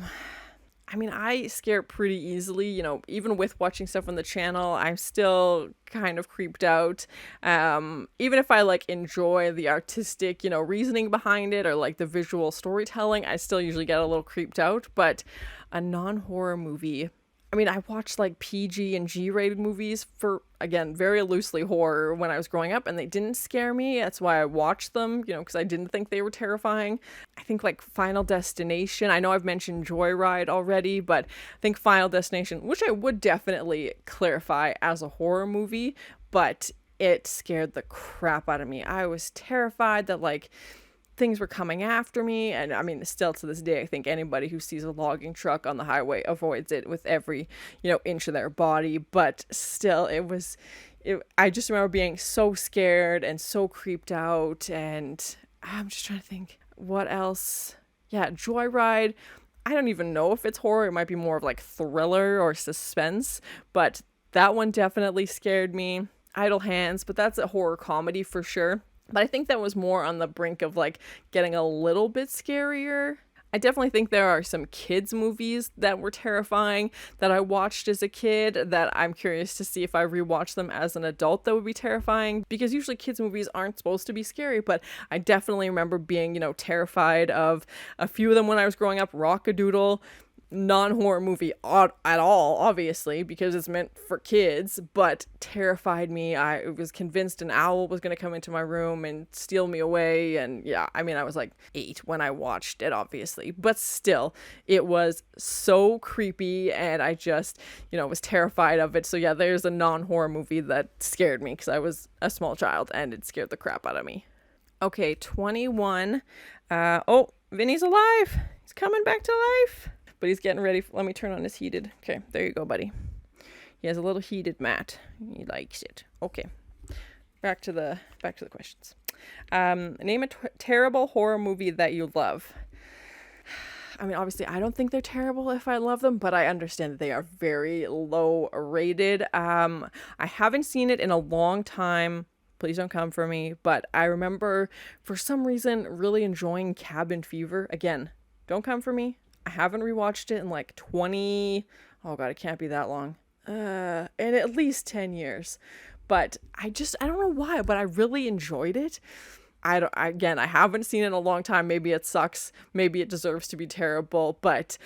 scare pretty easily, even with watching stuff on the channel, I'm still kind of creeped out. Even if I like enjoy the artistic, reasoning behind it or like the visual storytelling, I still usually get a little creeped out. But a non-horror movie, I watched like PG and G-rated movies for, again, very loosely horror when I was growing up, and they didn't scare me. That's why I watched them, because I didn't think they were terrifying. I think like Final Destination, I know I've mentioned Joyride already, but I think Final Destination, which I would definitely clarify as a horror movie, but it scared the crap out of me. I was terrified that like things were coming after me, and still to this day I think anybody who sees a logging truck on the highway avoids it with every inch of their body. But still, I just remember being so scared and so creeped out, and I'm just trying to think what else. Yeah, Joyride, I don't even know if it's horror. It might be more of like thriller or suspense, but that one definitely scared me. Idle Hands, but that's a horror comedy for sure. But I think that was more on the brink of like getting a little bit scarier. I definitely think there are some kids movies that were terrifying that I watched as a kid that I'm curious to see if I rewatch them as an adult that would be terrifying, because usually kids movies aren't supposed to be scary, but I definitely remember being, terrified of a few of them when I was growing up. Rock-a-Doodle, non-horror movie at all, obviously, because it's meant for kids, but terrified me. I was convinced an owl was going to come into my room and steal me away. And yeah, I mean, I was like 8 when I watched it, obviously, but still, it was so creepy, and I just, was terrified of it. So yeah, there's a non-horror movie that scared me because I was a small child and it scared the crap out of me. Okay, 21. Oh, Vinny's alive. He's coming back to life. But he's getting ready. Let me turn on his heated. Okay, there you go, buddy. He has a little heated mat. He likes it. Okay. Back to the questions. Name a terrible horror movie that you love. I mean, obviously, I don't think they're terrible if I love them, but I understand that they are very low rated. I haven't seen it in a long time. Please don't come for me. But I remember, for some reason, really enjoying Cabin Fever. Again, don't come for me. I haven't rewatched it in like 20... Oh god, it can't be that long. In at least 10 years. But I don't know why, but I really enjoyed it. Again, I haven't seen it in a long time. Maybe it sucks. Maybe it deserves to be terrible. But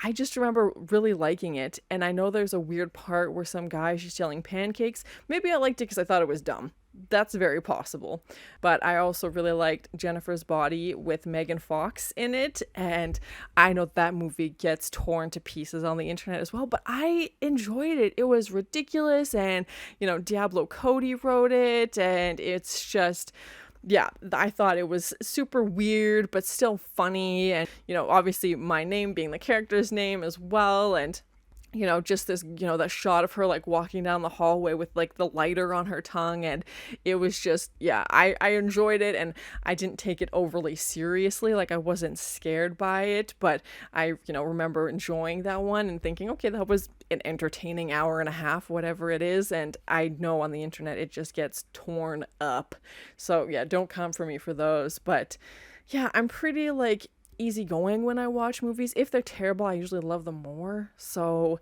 I just remember really liking it. And I know there's a weird part where some guy is just yelling pancakes. Maybe I liked it because I thought it was dumb. That's very possible. But I also really liked Jennifer's Body with Megan Fox in it. And I know that movie gets torn to pieces on the internet as well. But I enjoyed it. It was ridiculous. And, Diablo Cody wrote it. And it's just... yeah, I thought it was super weird, but still funny. And, obviously my name being the character's name as well. And, just this, that shot of her like walking down the hallway with like the lighter on her tongue. And it was just, yeah, I enjoyed it, and I didn't take it overly seriously. Like, I wasn't scared by it, but I, remember enjoying that one and thinking, okay, that was an entertaining hour and a half, whatever it is. And I know on the internet it just gets torn up. So yeah, don't come for me for those. But yeah, I'm pretty like easygoing when I watch movies. If they're terrible, I usually love them more. So,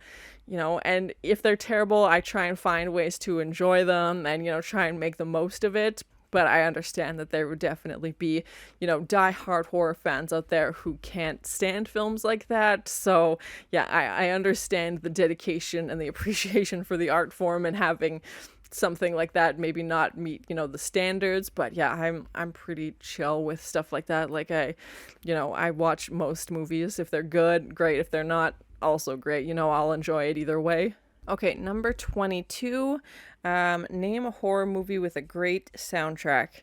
and if they're terrible, I try and find ways to enjoy them and, try and make the most of it. But I understand that there would definitely be, die-hard horror fans out there who can't stand films like that. So yeah, I understand the dedication and the appreciation for the art form and having something like that maybe not meet the standards. But yeah, I'm pretty chill with stuff like that. Like, I watch most movies. If they're good, great. If they're not, also great. I'll enjoy it either way. Okay, number 22. Name a horror movie with a great soundtrack.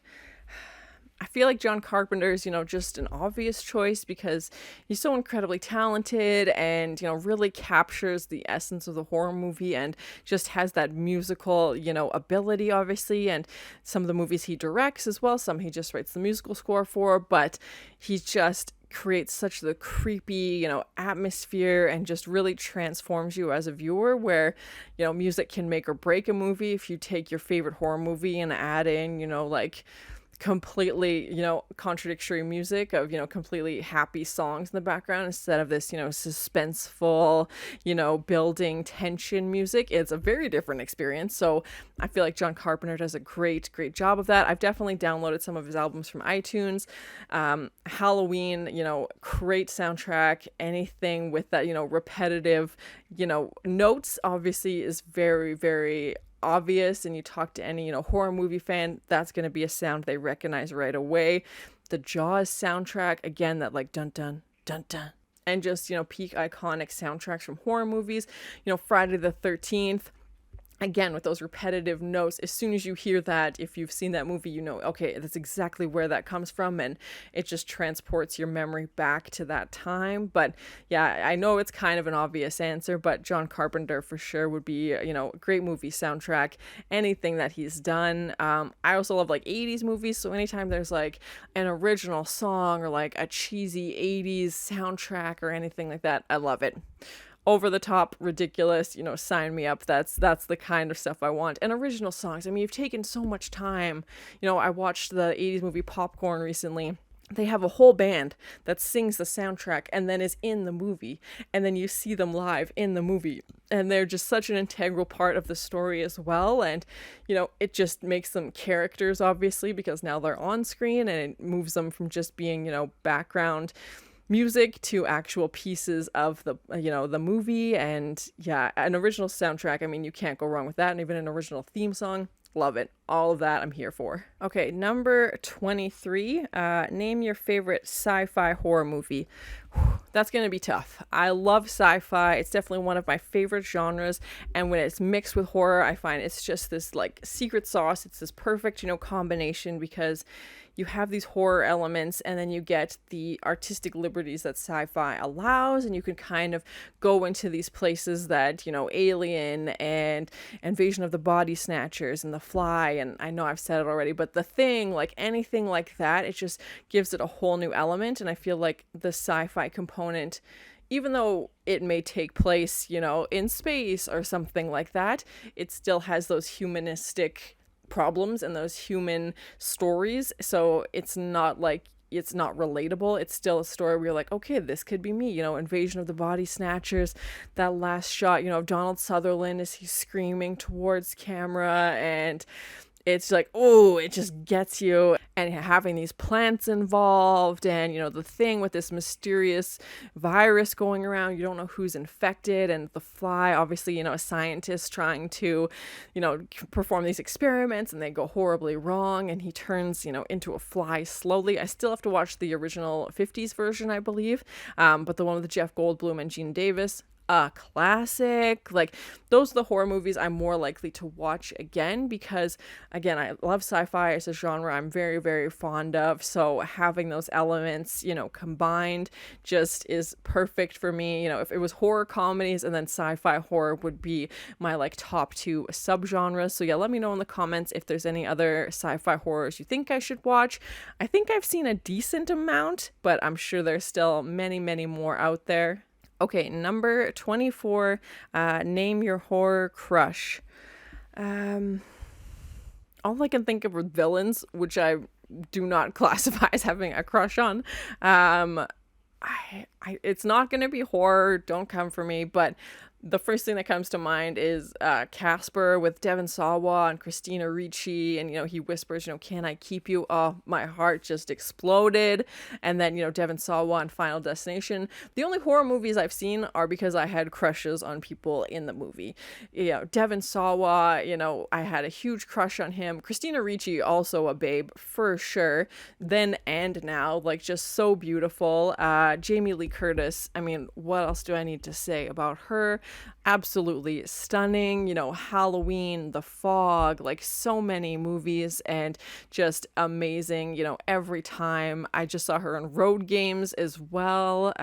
I feel like John Carpenter's, just an obvious choice because he's so incredibly talented and, really captures the essence of the horror movie and just has that musical, ability, obviously. And some of the movies he directs as well, some he just writes the musical score for, but he just creates such the creepy, atmosphere and just really transforms you as a viewer where, music can make or break a movie. If you take your favorite horror movie and add in, like completely, contradictory music of, completely happy songs in the background instead of this, suspenseful, building tension music, it's a very different experience. So I feel like John Carpenter does a great job of that. I've definitely downloaded some of his albums from iTunes. Halloween, great soundtrack. Anything with that, repetitive, notes obviously is very, very obvious, and you talk to any horror movie fan, that's going to be a sound they recognize right away. The Jaws soundtrack, again, that like dun dun dun dun, and just peak iconic soundtracks from horror movies. Friday the 13th, again, with those repetitive notes. As soon as you hear that, if you've seen that movie, okay, that's exactly where that comes from, and it just transports your memory back to that time. But yeah, I know it's kind of an obvious answer, but John Carpenter for sure would be, a great movie soundtrack, anything that he's done. I also love like 80s movies, so anytime there's like an original song or like a cheesy 80s soundtrack or anything like that, I love it. Over the top, ridiculous, sign me up. That's the kind of stuff I want. And original songs. I mean, you've taken so much time. I watched the 80s movie Popcorn recently. They have a whole band that sings the soundtrack and then is in the movie. And then you see them live in the movie. And they're just such an integral part of the story as well. And, it just makes them characters, obviously, because now they're on screen, and it moves them from just being, background music to actual pieces of the movie. And yeah, an original soundtrack, I mean, you can't go wrong with that. And even an original theme song, love it. All of that I'm here for. Okay, number 23. Name your favorite sci-fi horror movie. That's going to be tough. I love sci-fi. It's definitely one of my favorite genres. And when it's mixed with horror, I find it's just this like secret sauce. It's this perfect, combination, because you have these horror elements and then you get the artistic liberties that sci-fi allows, and you can kind of go into these places that, Alien and Invasion of the Body Snatchers and The Fly, and I know I've said it already, but The Thing, like anything like that, it just gives it a whole new element. And I feel like the sci-fi component, even though it may take place, in space or something like that, it still has those humanistic problems and those human stories. So it's not like it's not relatable. It's still a story where you're like, okay, this could be me. Invasion of the Body Snatchers, that last shot, of Donald Sutherland as he's screaming towards camera, and it's like, oh, it just gets you. And having these plants involved, and the thing with this mysterious virus going around, you don't know who's infected. And The Fly, obviously, a scientist trying to perform these experiments, and they go horribly wrong, and he turns into a fly slowly. I still have to watch the original 50s version, I believe, but the one with Jeff Goldblum and Gene Davis, a classic. Like, those are the horror movies I'm more likely to watch again, because again, I love sci-fi as a genre. I'm very, very fond of, so having those elements combined just is perfect for me. If it was horror comedies, and then sci-fi horror would be my like top two subgenres. So yeah, let me know in the comments if there's any other sci-fi horrors you think I should watch. I think I've seen a decent amount, but I'm sure there's still many, many more out there. Okay, number 24, name your horror crush. All I can think of are villains, which I do not classify as having a crush on. It's not going to be horror, don't come for me, but the first thing that comes to mind is Casper with Devon Sawa and Christina Ricci, and he whispers, can I keep you? Oh, my heart just exploded. And then Devon Sawa and Final Destination. The only horror movies I've seen are because I had crushes on people in the movie. Devon Sawa, I had a huge crush on him. Christina Ricci, also a babe for sure, then and now, like, just so beautiful. Jamie Lee Curtis, I mean, what else do I need to say about her? Absolutely stunning. Halloween, The Fog, like so many movies, and just amazing. Every time. I just saw her in Road Games as well.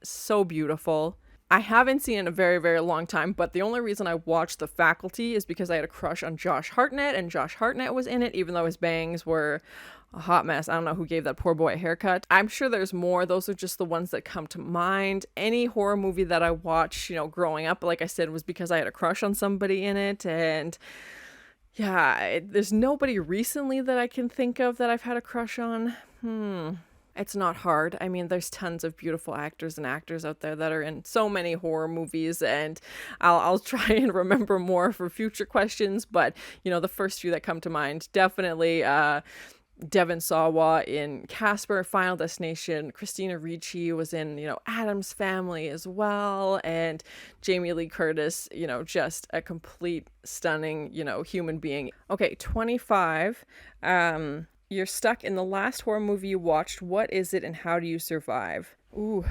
So beautiful. I haven't seen it in a very, very long time, but the only reason I watched The Faculty is because I had a crush on Josh Hartnett, and Josh Hartnett was in it, even though his bangs were a hot mess. I don't know who gave that poor boy a haircut. I'm sure there's more. Those are just the ones that come to mind. Any horror movie that I watched, growing up, like I said, was because I had a crush on somebody in it. And yeah, there's nobody recently that I can think of that I've had a crush on. It's not hard. I mean, there's tons of beautiful actors and actors out there that are in so many horror movies, and I'll try and remember more for future questions. But, the first few that come to mind, definitely Devon Sawa in Casper, Final Destination. Christina Ricci was in, Addams Family as well. And Jamie Lee Curtis, just a complete stunning, human being. Okay, 25. You're stuck in the last horror movie you watched. What is it and how do you survive? Ooh,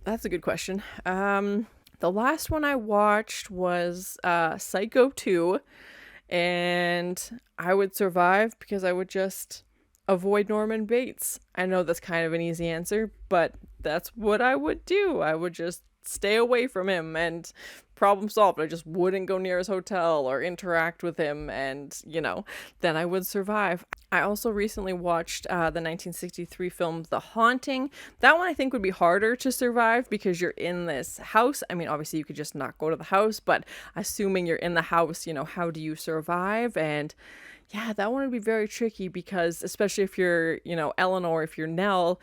that's a good question. The last one I watched was Psycho 2. And I would survive because I would just avoid Norman Bates. I know that's kind of an easy answer, but that's what I would do. I would just stay away from him and problem solved. I just wouldn't go near his hotel or interact with him, and then I would survive. I also recently watched the 1963 film The Haunting. That one I think would be harder to survive because you're in this house. I mean, obviously you could just not go to the house, but assuming you're in the house, how do you survive? And yeah, that one would be very tricky because especially if you're, Eleanor, if you're Nell,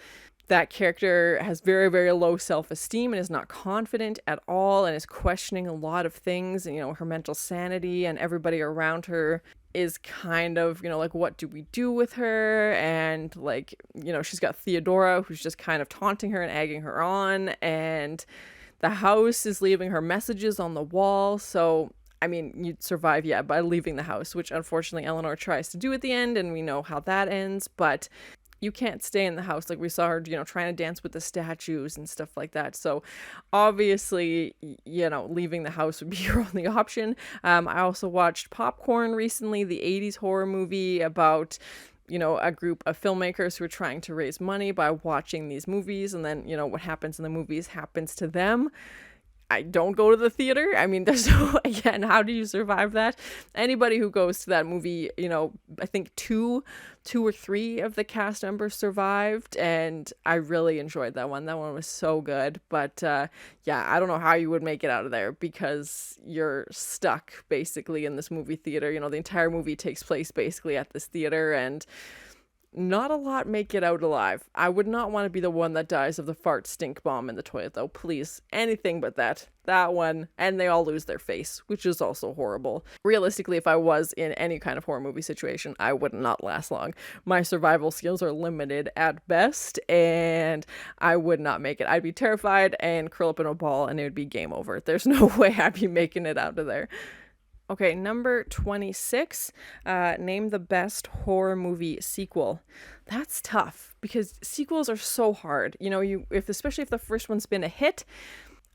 that character has very, very low self-esteem and is not confident at all and is questioning a lot of things, and, her mental sanity, and everybody around her is kind of, like, what do we do with her? And, like, she's got Theodora, who's just kind of taunting her and egging her on, and the house is leaving her messages on the wall. So, I mean, you'd survive, yeah, by leaving the house, which unfortunately Eleanor tries to do at the end, and we know how that ends, but you can't stay in the house. Like, we saw her, trying to dance with the statues and stuff like that. So obviously, leaving the house would be your only option. I also watched Popcorn recently, the 80s horror movie about, a group of filmmakers who are trying to raise money by watching these movies, and then, what happens in the movies happens to them. I don't go to the theater. I mean, there's no, again, how do you survive that? Anybody who goes to that movie, I think two or three of the cast members survived, and I really enjoyed that one. That one was so good. But yeah, I don't know how you would make it out of there, because you're stuck basically in this movie theater. The entire movie takes place basically at this theater, and not a lot make it out alive. I would not want to be the one that dies of the fart stink bomb in the toilet, though. Please, anything but that. That one. And they all lose their face, which is also horrible. Realistically, if I was in any kind of horror movie situation, I would not last long. My survival skills are limited at best, and I would not make it. I'd be terrified and curl up in a ball, and it would be game over. There's no way I'd be making it out of there. Okay, number 26, name the best horror movie sequel. That's tough, because sequels are so hard. Especially if the first one's been a hit,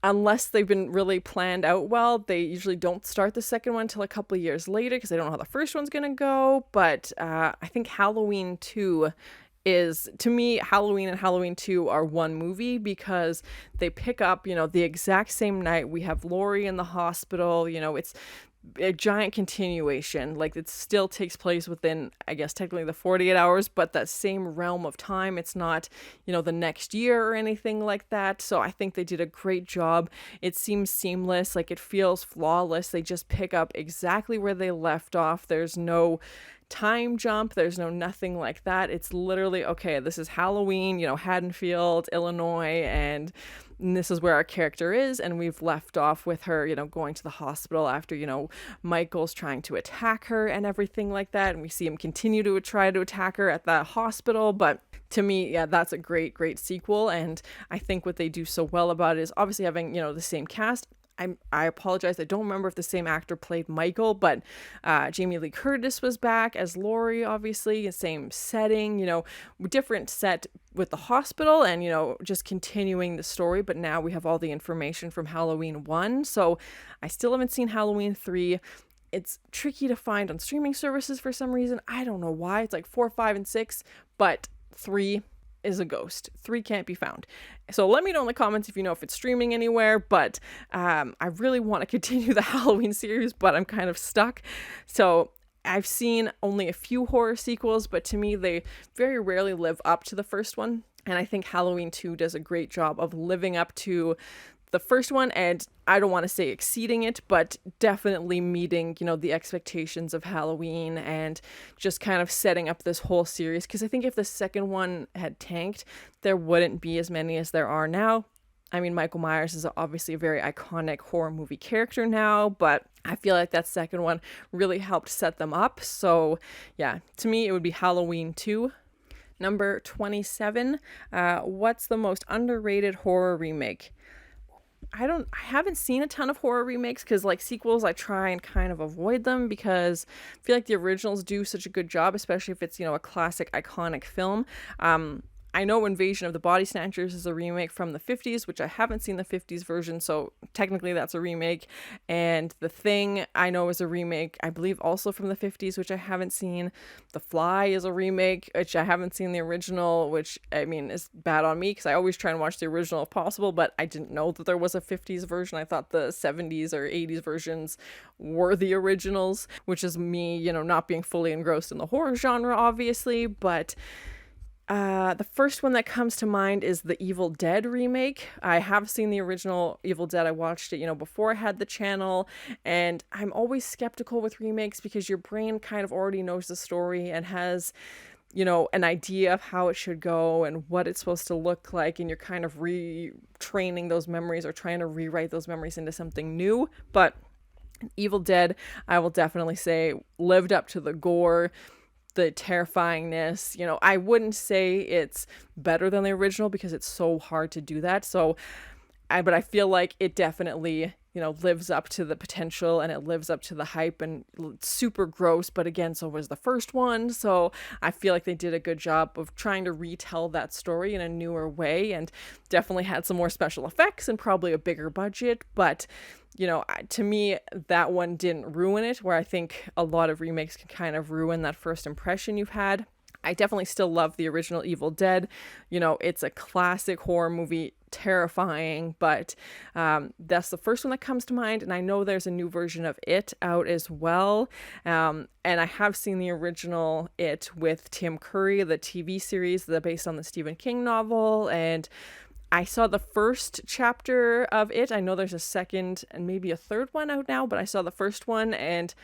unless they've been really planned out well, they usually don't start the second one until a couple of years later, because they don't know how the first one's gonna go. But I think Halloween 2 is, to me, Halloween and Halloween 2 are one movie, because they pick up, the exact same night. We have Laurie in the hospital, it's a giant continuation. Like, it still takes place within, I guess, technically the 48 hours, but that same realm of time. It's not, the next year or anything like that. So I think they did a great job. It seems seamless. Like, it feels flawless. They just pick up exactly where they left off. There's no time jump. There's no nothing like that. It's literally, okay, this is Halloween, Haddonfield, Illinois, and this is where our character is, and we've left off with her, going to the hospital after, Michael's trying to attack her and everything like that, and we see him continue to try to attack her at the hospital. But to me, yeah, that's a great sequel, and I think what they do so well about it is obviously having, the same cast. I apologize, I don't remember if the same actor played Michael, but Jamie Lee Curtis was back as Laurie, obviously, same setting, different set with the hospital, and, just continuing the story, but now we have all the information from Halloween 1, so I still haven't seen Halloween 3. It's tricky to find on streaming services for some reason. I don't know why. It's like 4, 5, and 6, but 3 is a ghost. 3 can't be found. So let me know in the comments if you know if it's streaming anywhere, but I really want to continue the Halloween series, but I'm kind of stuck. So I've seen only a few horror sequels, but to me, they very rarely live up to the first one. And I think Halloween 2 does a great job of living up to the first one, and I don't want to say exceeding it, but definitely meeting, the expectations of Halloween, and just kind of setting up this whole series. Because I think if the second one had tanked, there wouldn't be as many as there are now. I mean, Michael Myers is obviously a very iconic horror movie character now, but I feel like that second one really helped set them up. So yeah, to me, it would be Halloween 2. Number 27, what's the most underrated horror remake? I haven't seen a ton of horror remakes, because like sequels, I try and kind of avoid them, because I feel like the originals do such a good job, especially if it's, a classic iconic film. I know Invasion of the Body Snatchers is a remake from the 50s, which I haven't seen the 50s version, so technically that's a remake. And The Thing, I know, is a remake, I believe also from the 50s, which I haven't seen. The Fly is a remake, which I haven't seen the original, which, I mean, is bad on me, because I always try and watch the original if possible, but I didn't know that there was a 50s version. I thought the 70s or 80s versions were the originals, which is me, not being fully engrossed in the horror genre, obviously, but the first one that comes to mind is the Evil Dead remake. I have seen the original Evil Dead. I watched it, before I had the channel, and I'm always skeptical with remakes, because your brain kind of already knows the story and has an idea of how it should go and what it's supposed to look like, and you're kind of retraining those memories or trying to rewrite those memories into something new. But Evil Dead, I will definitely say, lived up to the gore, the terrifyingness. I wouldn't say it's better than the original because it's so hard to do that. But I feel like it definitely, lives up to the potential, and it lives up to the hype, and it's super gross. But again, so was the first one. So I feel like they did a good job of trying to retell that story in a newer way, and definitely had some more special effects and probably a bigger budget. But, to me, that one didn't ruin it, where I think a lot of remakes can kind of ruin that first impression you've had. I definitely still love the original Evil Dead. It's a classic horror movie, terrifying, but that's the first one that comes to mind. And I know there's a new version of It out as well. And I have seen the original It with Tim Curry, the TV series that's based on the Stephen King novel. And I saw the first chapter of It. I know there's a second and maybe a third one out now, but I saw the first one and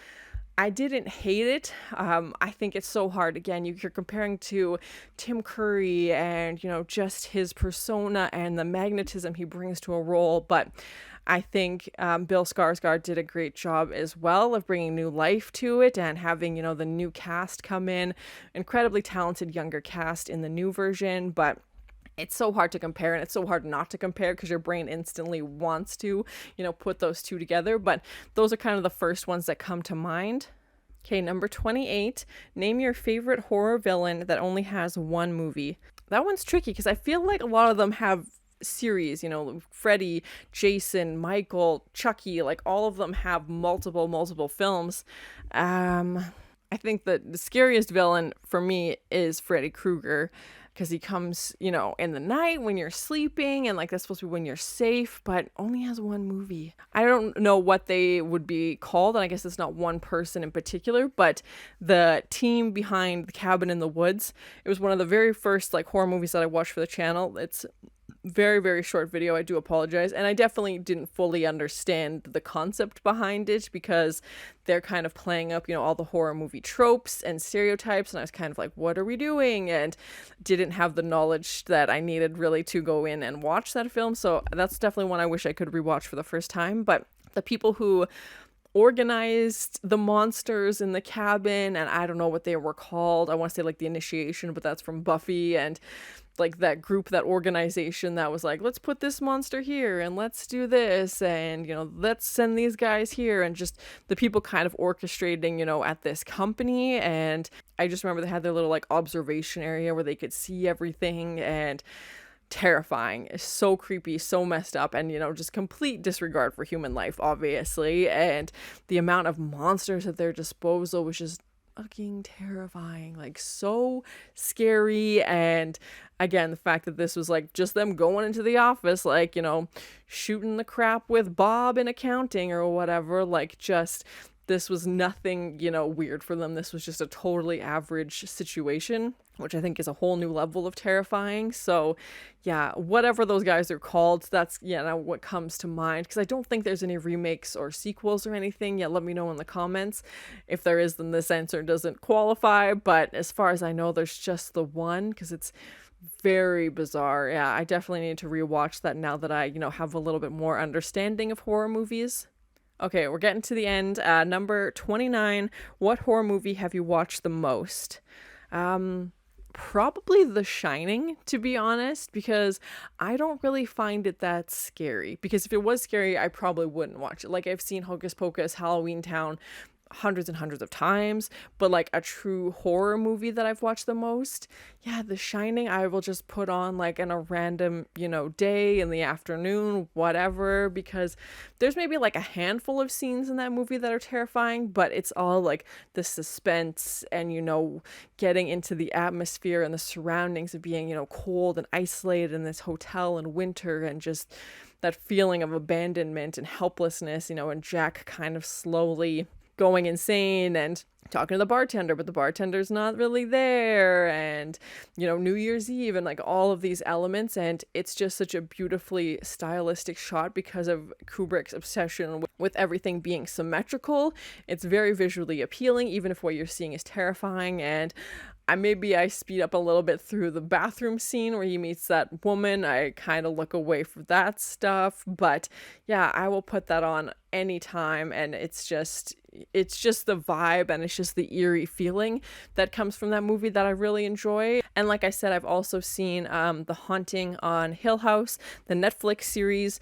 I didn't hate it. I think it's so hard. Again, you're comparing to Tim Curry and, just his persona and the magnetism he brings to a role. But I think Bill Skarsgård did a great job as well of bringing new life to it and having, the new cast come in. Incredibly talented younger cast in the new version, but it's so hard to compare, and it's so hard not to compare because your brain instantly wants to, put those two together. But those are kind of the first ones that come to mind. Okay, number 28. Name your favorite horror villain that only has one movie. That one's tricky because I feel like a lot of them have series, Freddy, Jason, Michael, Chucky, like all of them have multiple films. I think that the scariest villain for me is Freddy Krueger, because he comes, in the night when you're sleeping, and like that's supposed to be when you're safe, but only has one movie. I don't know what they would be called, and I guess it's not one person in particular, but the team behind The Cabin in the Woods, it was one of the very first like horror movies that I watched for the channel. It's very, very short video. I do apologize. And I definitely didn't fully understand the concept behind it because they're kind of playing up, all the horror movie tropes and stereotypes. And I was kind of like, what are we doing? And didn't have the knowledge that I needed really to go in and watch that film. So that's definitely one I wish I could rewatch for the first time. But the people who organized the monsters in the cabin, and I don't know what they were called. I want to say like the Initiation, but that's from Buffy, and like that group, that organization that was like, let's put this monster here and let's do this, and let's send these guys here, and just the people kind of orchestrating at this company. And I just remember they had their little like observation area where they could see everything, and terrifying. It's so creepy, so messed up, and just complete disregard for human life, obviously, and the amount of monsters at their disposal was just fucking terrifying, like so scary. And again, the fact that this was like just them going into the office, like shooting the crap with Bob in accounting or whatever, like just this was nothing weird for them. This was just a totally average situation, which I think is a whole new level of terrifying. So yeah, whatever those guys are called, that's what comes to mind, because I don't think there's any remakes or sequels or anything. Yeah, let me know in the comments. If there is, then this answer doesn't qualify, but as far as I know, there's just the one, because it's very bizarre. Yeah, I definitely need to rewatch that now that I have a little bit more understanding of horror movies. Okay, we're getting to the end. Number 29, what horror movie have you watched the most? Probably The Shining, to be honest, because I don't really find it that scary. Because if it was scary, I probably wouldn't watch it. Like, I've seen Hocus Pocus, Halloween Town hundreds and hundreds of times, but like a true horror movie that I've watched the most, yeah, The Shining, I will just put on like in a random, day in the afternoon, whatever, because there's maybe like a handful of scenes in that movie that are terrifying, but it's all like the suspense and, getting into the atmosphere and the surroundings of being, cold and isolated in this hotel in winter, and just that feeling of abandonment and helplessness, and Jack kind of slowly going insane and talking to the bartender, but the bartender's not really there, and New Year's Eve, and like all of these elements. And it's just such a beautifully stylistic shot because of Kubrick's obsession with everything being symmetrical. It's very visually appealing, even if what you're seeing is terrifying. And I speed up a little bit through the bathroom scene where he meets that woman. I kind of look away from that stuff, but yeah, I will put that on anytime, and it's just the vibe, and it's just the eerie feeling that comes from that movie that I really enjoy. And like I said, I've also seen The Haunting on Hill House, the Netflix series,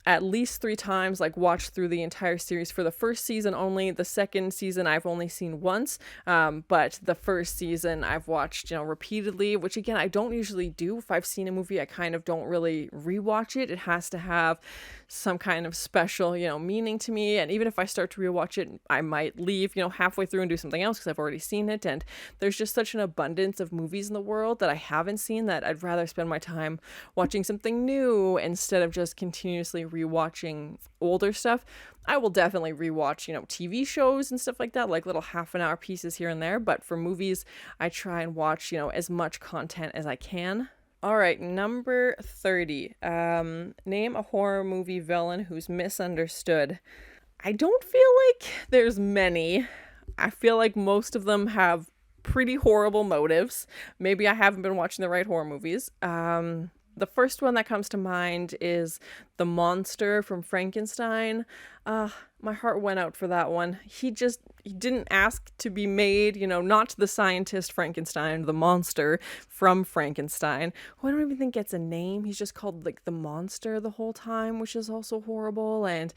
at least 3 times, like watched through the entire series for the first season only. The second season I've only seen once, but the first season I've watched, repeatedly, which again, I don't usually do. If I've seen a movie, I kind of don't really rewatch it. It has to have some kind of special, meaning to me. And even if I start to rewatch it, I might leave, halfway through and do something else because I've already seen it. And there's just such an abundance of movies in the world that I haven't seen that I'd rather spend my time watching something new instead of just continuously rewatching older stuff. I will definitely rewatch, TV shows and stuff like that, like little half-an-hour pieces here and there. But for movies, I try and watch, as much content as I can. All right, number 30. Name a horror movie villain who's misunderstood. I don't feel like there's many. I feel like most of them have pretty horrible motives. Maybe I haven't been watching the right horror movies. The first one that comes to mind is the monster from Frankenstein. My heart went out for that one. He didn't ask to be made, not the scientist Frankenstein, the monster from Frankenstein, who I don't even think gets a name. He's just called like the monster the whole time, which is also horrible. And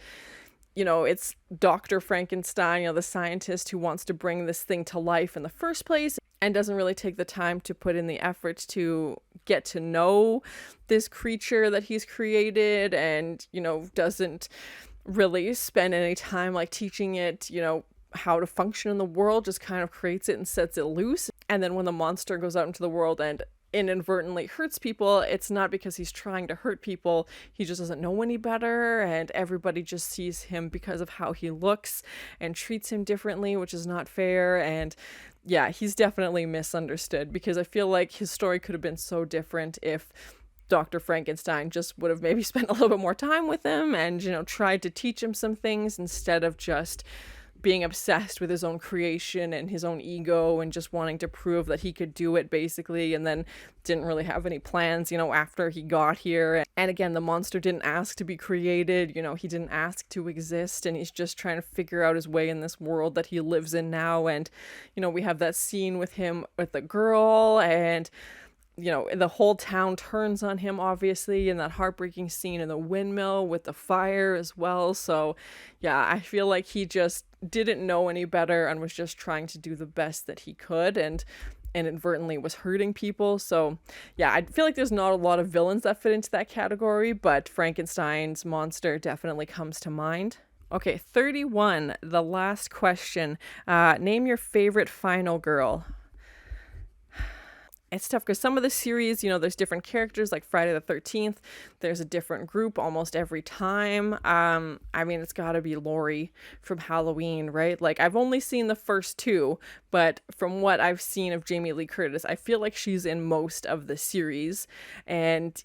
it's Dr. Frankenstein, the scientist who wants to bring this thing to life in the first place and doesn't really take the time to put in the effort to get to know this creature that he's created, and, doesn't really spend any time like teaching it, how to function in the world, just kind of creates it and sets it loose. And then when the monster goes out into the world and inadvertently hurts people, it's not because he's trying to hurt people. He just doesn't know any better, and everybody just sees him because of how he looks and treats him differently, which is not fair. And yeah, he's definitely misunderstood, because I feel like his story could have been so different if Dr. Frankenstein just would have maybe spent a little bit more time with him and, tried to teach him some things instead of just being obsessed with his own creation and his own ego and just wanting to prove that he could do it, basically, and then didn't really have any plans, after he got here. And again, the monster didn't ask to be created, he didn't ask to exist, and he's just trying to figure out his way in this world that he lives in now. And, we have that scene with him with the girl, and the whole town turns on him, obviously, in that heartbreaking scene in the windmill with the fire as well. So yeah, I feel like he just didn't know any better and was just trying to do the best that he could, and inadvertently was hurting people. So yeah, I feel like there's not a lot of villains that fit into that category, but Frankenstein's monster definitely comes to mind. Okay, 31, the last question. Name your favorite final girl. It's tough because some of the series, there's different characters, like Friday the 13th. There's a different group almost every time. It's got to be Laurie from Halloween, right? Like, I've only seen the first 2, but from what I've seen of Jamie Lee Curtis, I feel like she's in most of the series. And,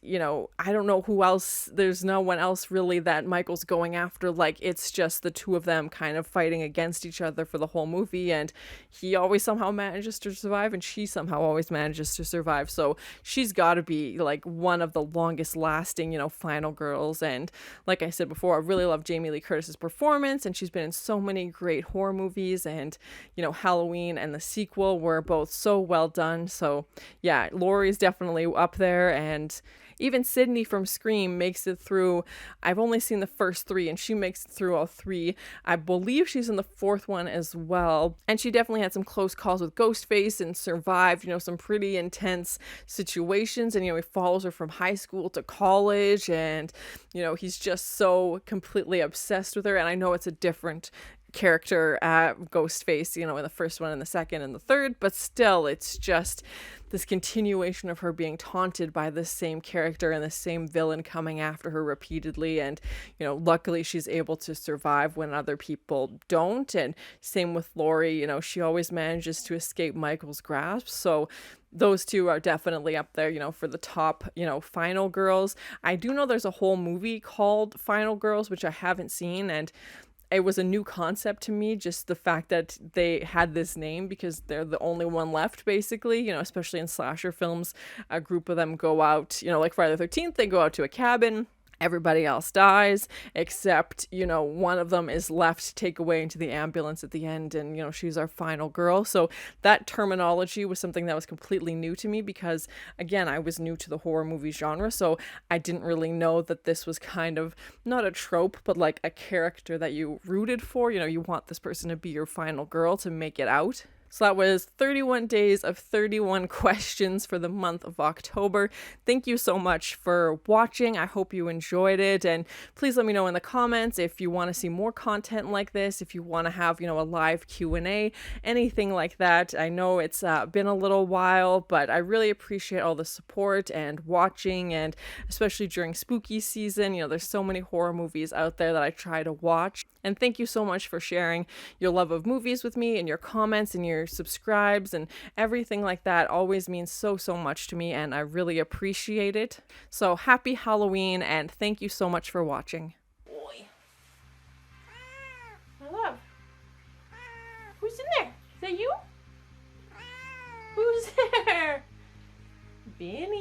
I don't know who else. There's no one else really that Michael's going after. Like, it's just the 2 of them kind of fighting against each other for the whole movie. And he always somehow manages to survive, and she somehow always manages to survive. So she's got to be like one of the longest lasting, final girls. And like I said before, I really love Jamie Lee Curtis's performance, and she's been in so many great horror movies, and Halloween and the sequel were both so well done. So yeah, Laurie's definitely up there. And even Sydney from Scream makes it through. I've only seen the first 3, and she makes it through all 3. I believe she's in the 4th one as well. And she definitely had some close calls with Ghostface and survived, some pretty intense situations. And, he follows her from high school to college, and, he's just so completely obsessed with her. And I know it's a different character, Ghostface, in the first one and the second and the third, but still, it's just this continuation of her being taunted by this same character and the same villain coming after her repeatedly. And luckily she's able to survive when other people don't. And same with Laurie, she always manages to escape Michael's grasp. So those 2 are definitely up there, for the top, final girls. I do know there's a whole movie called Final Girls, which I haven't seen, and it was a new concept to me, just the fact that they had this name because they're the only one left, basically, you know, especially in slasher films. A group of them go out, you know, like Friday the 13th, they go out to a cabin. Everybody else dies except, you know, one of them is left to take away into the ambulance at the end, and, you know, she's our final girl. So that terminology was something that was completely new to me because, again, I was new to the horror movie genre, so I didn't really know that this was kind of not a trope, but like a character that you rooted for. You know, you want this person to be your final girl to make it out. So that was 31 days of 31 questions for the month of October. Thank you so much for watching. I hope you enjoyed it. And please let me know in the comments if you want to see more content like this, if you want to have, you know, a live Q&A, anything like that. I know it's been a little while, but I really appreciate all the support and watching, and especially during spooky season. You know, there's so many horror movies out there that I try to watch. And thank you so much for sharing your love of movies with me, and your comments and your subscribes and everything like that always means so much to me, and I really appreciate it. So happy Halloween, and thank you so much for watching. Boy. My love. Who's in there? Is that you? Who's there? Benny.